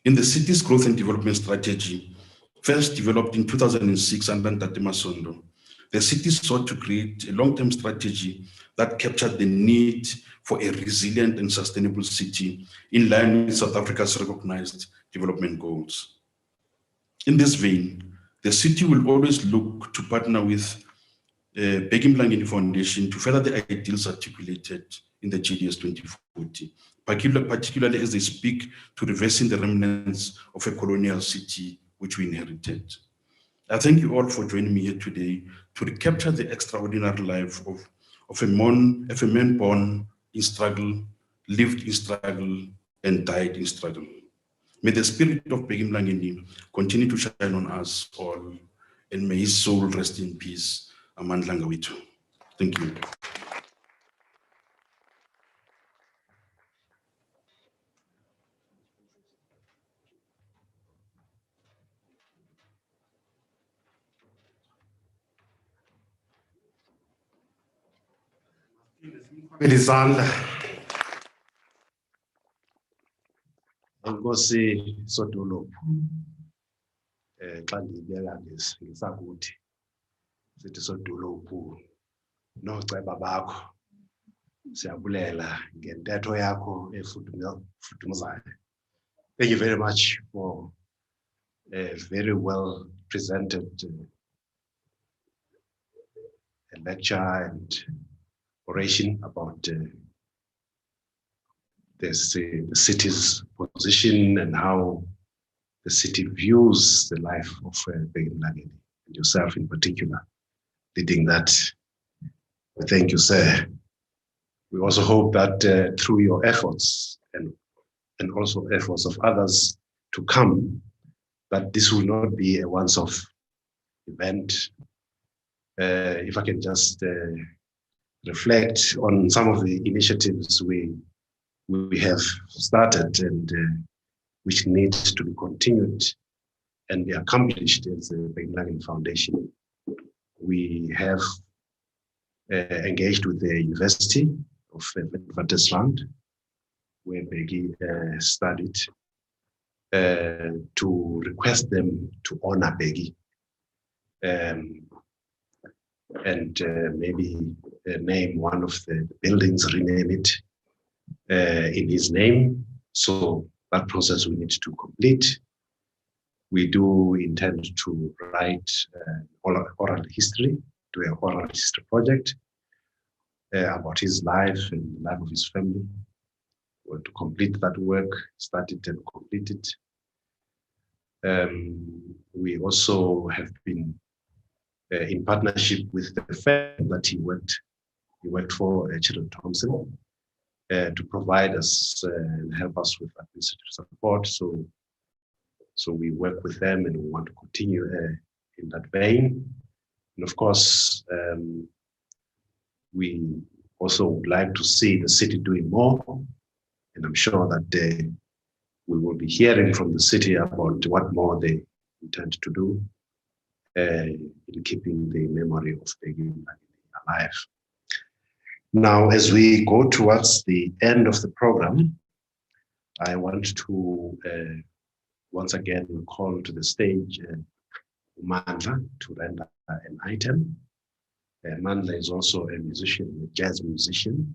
In the city's growth and development strategy, first developed in 2006 under Ntate Masondo, the city sought to create a long-term strategy that captured the need for a resilient and sustainable city in line with South Africa's recognized development goals. In this vein, the city will always look to partner with Bheki Mlangeni Foundation to further the ideals articulated in the GDS 2040, particularly as they speak to reversing the remnants of a colonial city which we inherited. I thank you all for joining me here today to recapture the extraordinary life of a man born in struggle, lived in struggle, and died in struggle. May the spirit of Bheki Mlangeni continue to shine on us all, and may his soul rest in peace. Amandla Ngawethu. Thank you. Izandla. Enkosi Sodolophu. Xa ndiyibeka ngesakuthi sithi Sodolophu nooceba bakho siyabulela ngentetho yakho efudumzayo. Thank you very much for a very well presented lecture and oration about the city's position and how the city views the life of Bheki Mlangeni, and yourself in particular, leading that. We thank you, sir. We also hope that through your efforts and also efforts of others to come, that this will not be a once-off event. If I can just reflect on some of the initiatives we we have started and which needs to be continued and be accomplished as the BhekiMlangeni Foundation. We have engaged with the University of Witwatersrand, where Bheki studied, to request them to honor Bheki and maybe name one of the buildings, rename it in his name. So that process we need to complete. We do intend to write oral history, do an oral history project about his life and the life of his family. We want to complete that work, start it and complete it. We also have been in partnership with the firm that he worked for, Children Thompson, to provide us and help us with administrative support. So we work with them and we want to continue in that vein. And of course, we also would like to see the city doing more. And I'm sure that we will be hearing from the city about what more they intend to do in keeping the memory of Bheki alive. Now, as we go towards the end of the program, I want to once again call to the stage Mandla to render an item. Mandla is also a musician, a jazz musician.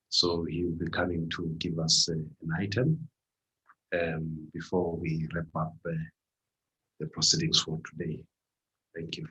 So he will be coming to give us an item before we wrap up the proceedings for today. Thank you.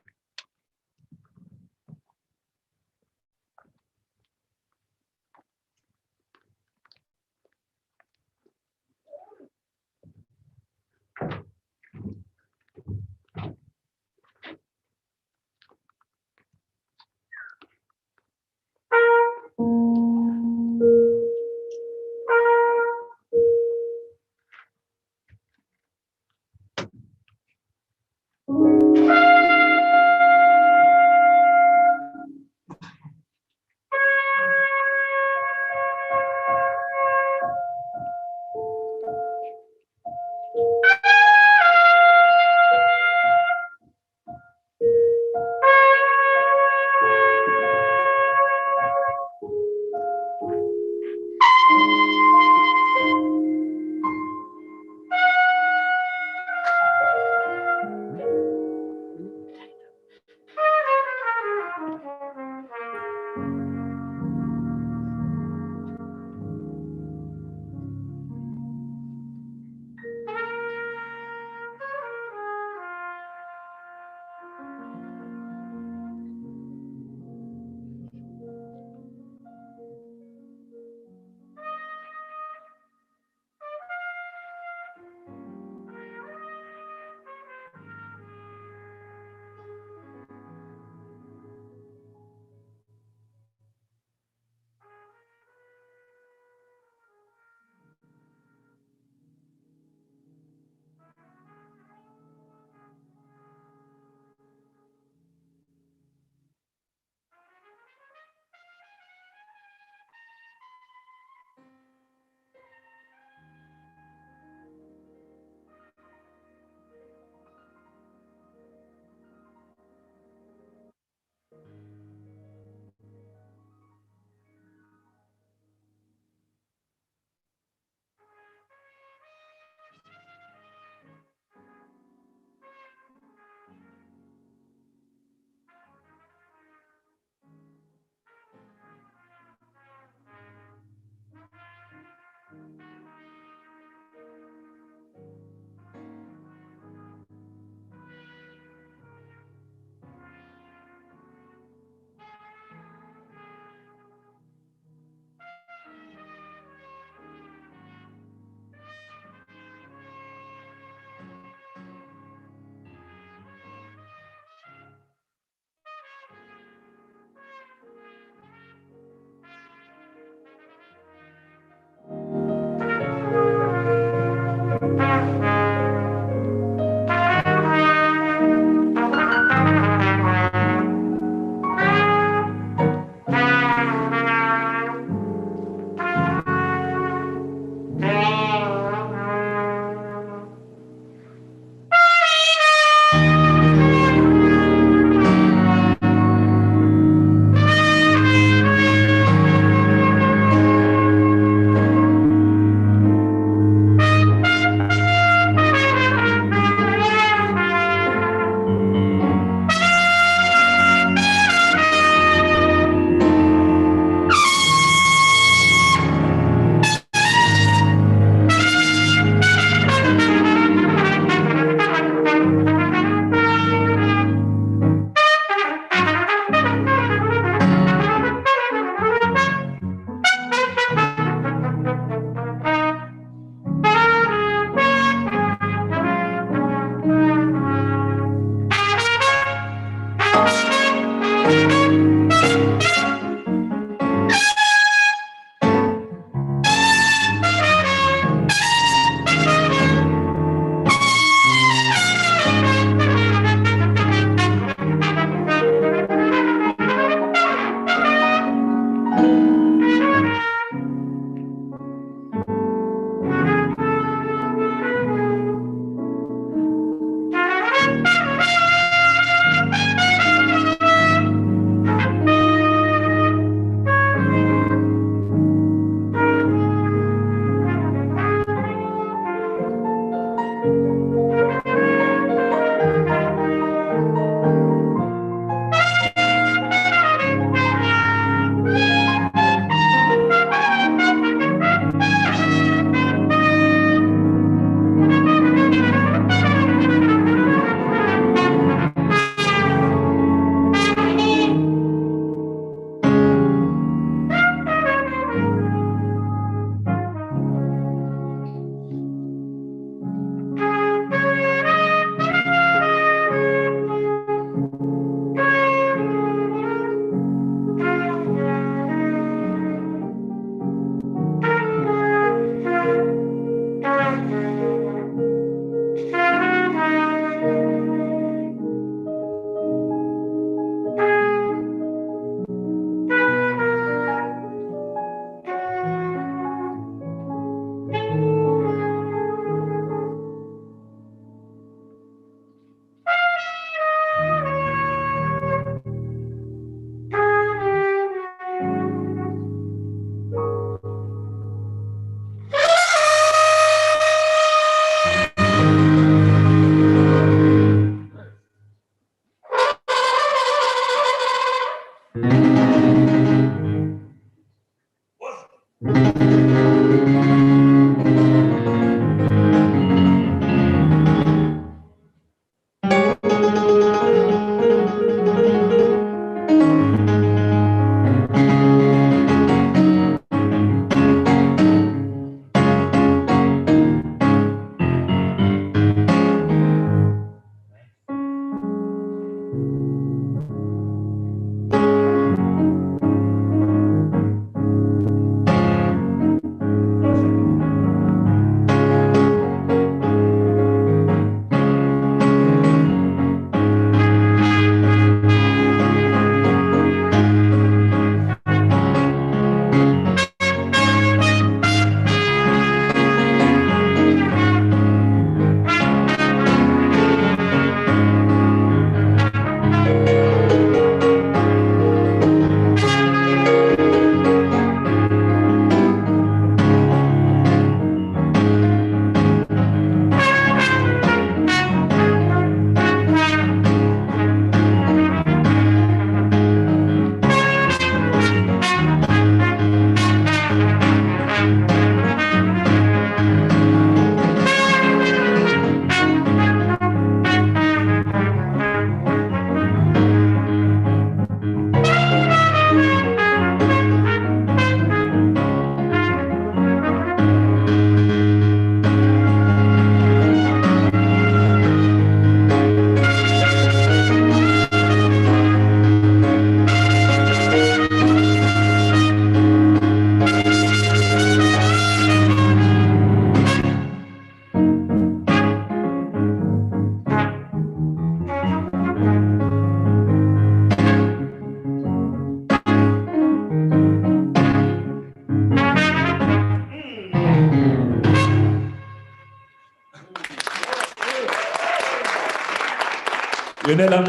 Ladies and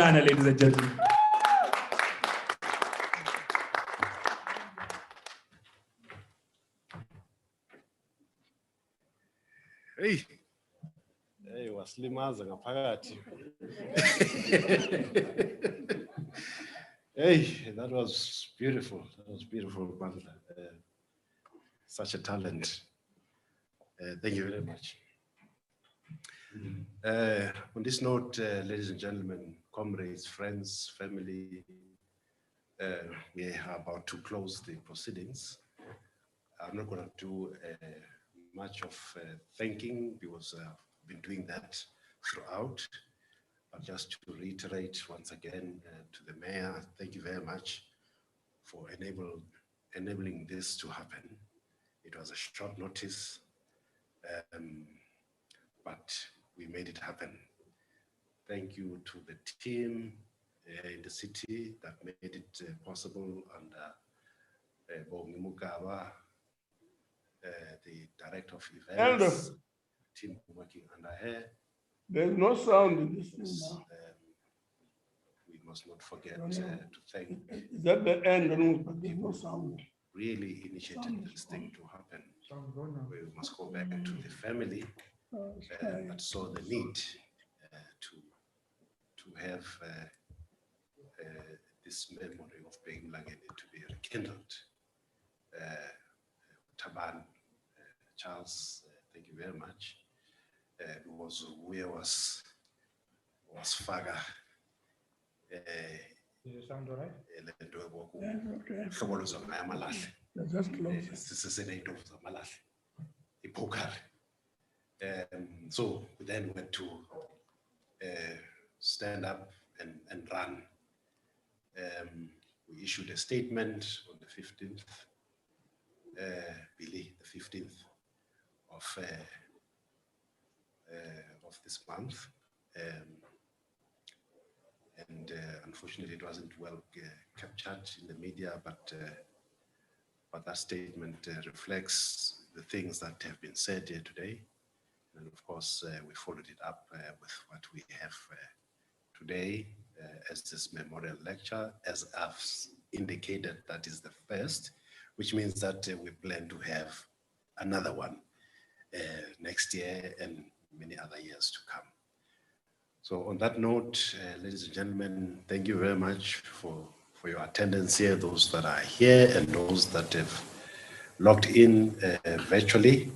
gentlemen. Hey. Hey, waslimaza ngaphakathi. Hey, that was beautiful. That was beautiful, Bandla. Such a talent. Thank you very much. On this note, ladies and gentlemen, comrades, friends, family, we are about to close the proceedings. I'm not going to do much of thanking because I've been doing that throughout. But just to reiterate once again to the mayor, thank you very much for enabling this to happen. It was a short notice, but we made it happen. Thank you to the team in the city that made it possible, and Bongi Mugawa, the director of events, team working under her. There's no sound in this thing now. We must not forget to thank. Is that the end? But there's no sound. Really initiated this thing to happen. We must go back to the family that saw the need to have this memory of BhekiMlangeni to be rekindled. Taban, Charles, thank you very much. Was Faga. Sound all right? Just close. So we then went to stand up and run. We issued a statement on the 15th, Billy, the 15th of this month. And unfortunately, it wasn't well captured in the media, but that statement reflects the things that have been said here today. And of course, we followed it up with what we have today as this memorial lecture. As I've indicated, that is the first, which means that we plan to have another one next year and many other years to come. So on that note, ladies and gentlemen, thank you very much for your attendance here, those that are here and those that have logged in virtually.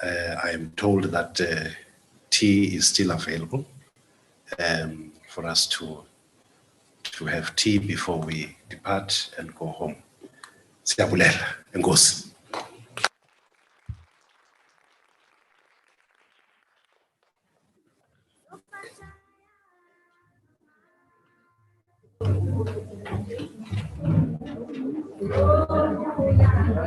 I am told that tea is still available for us to have tea before we depart and go home. Siyabulela, enkosi.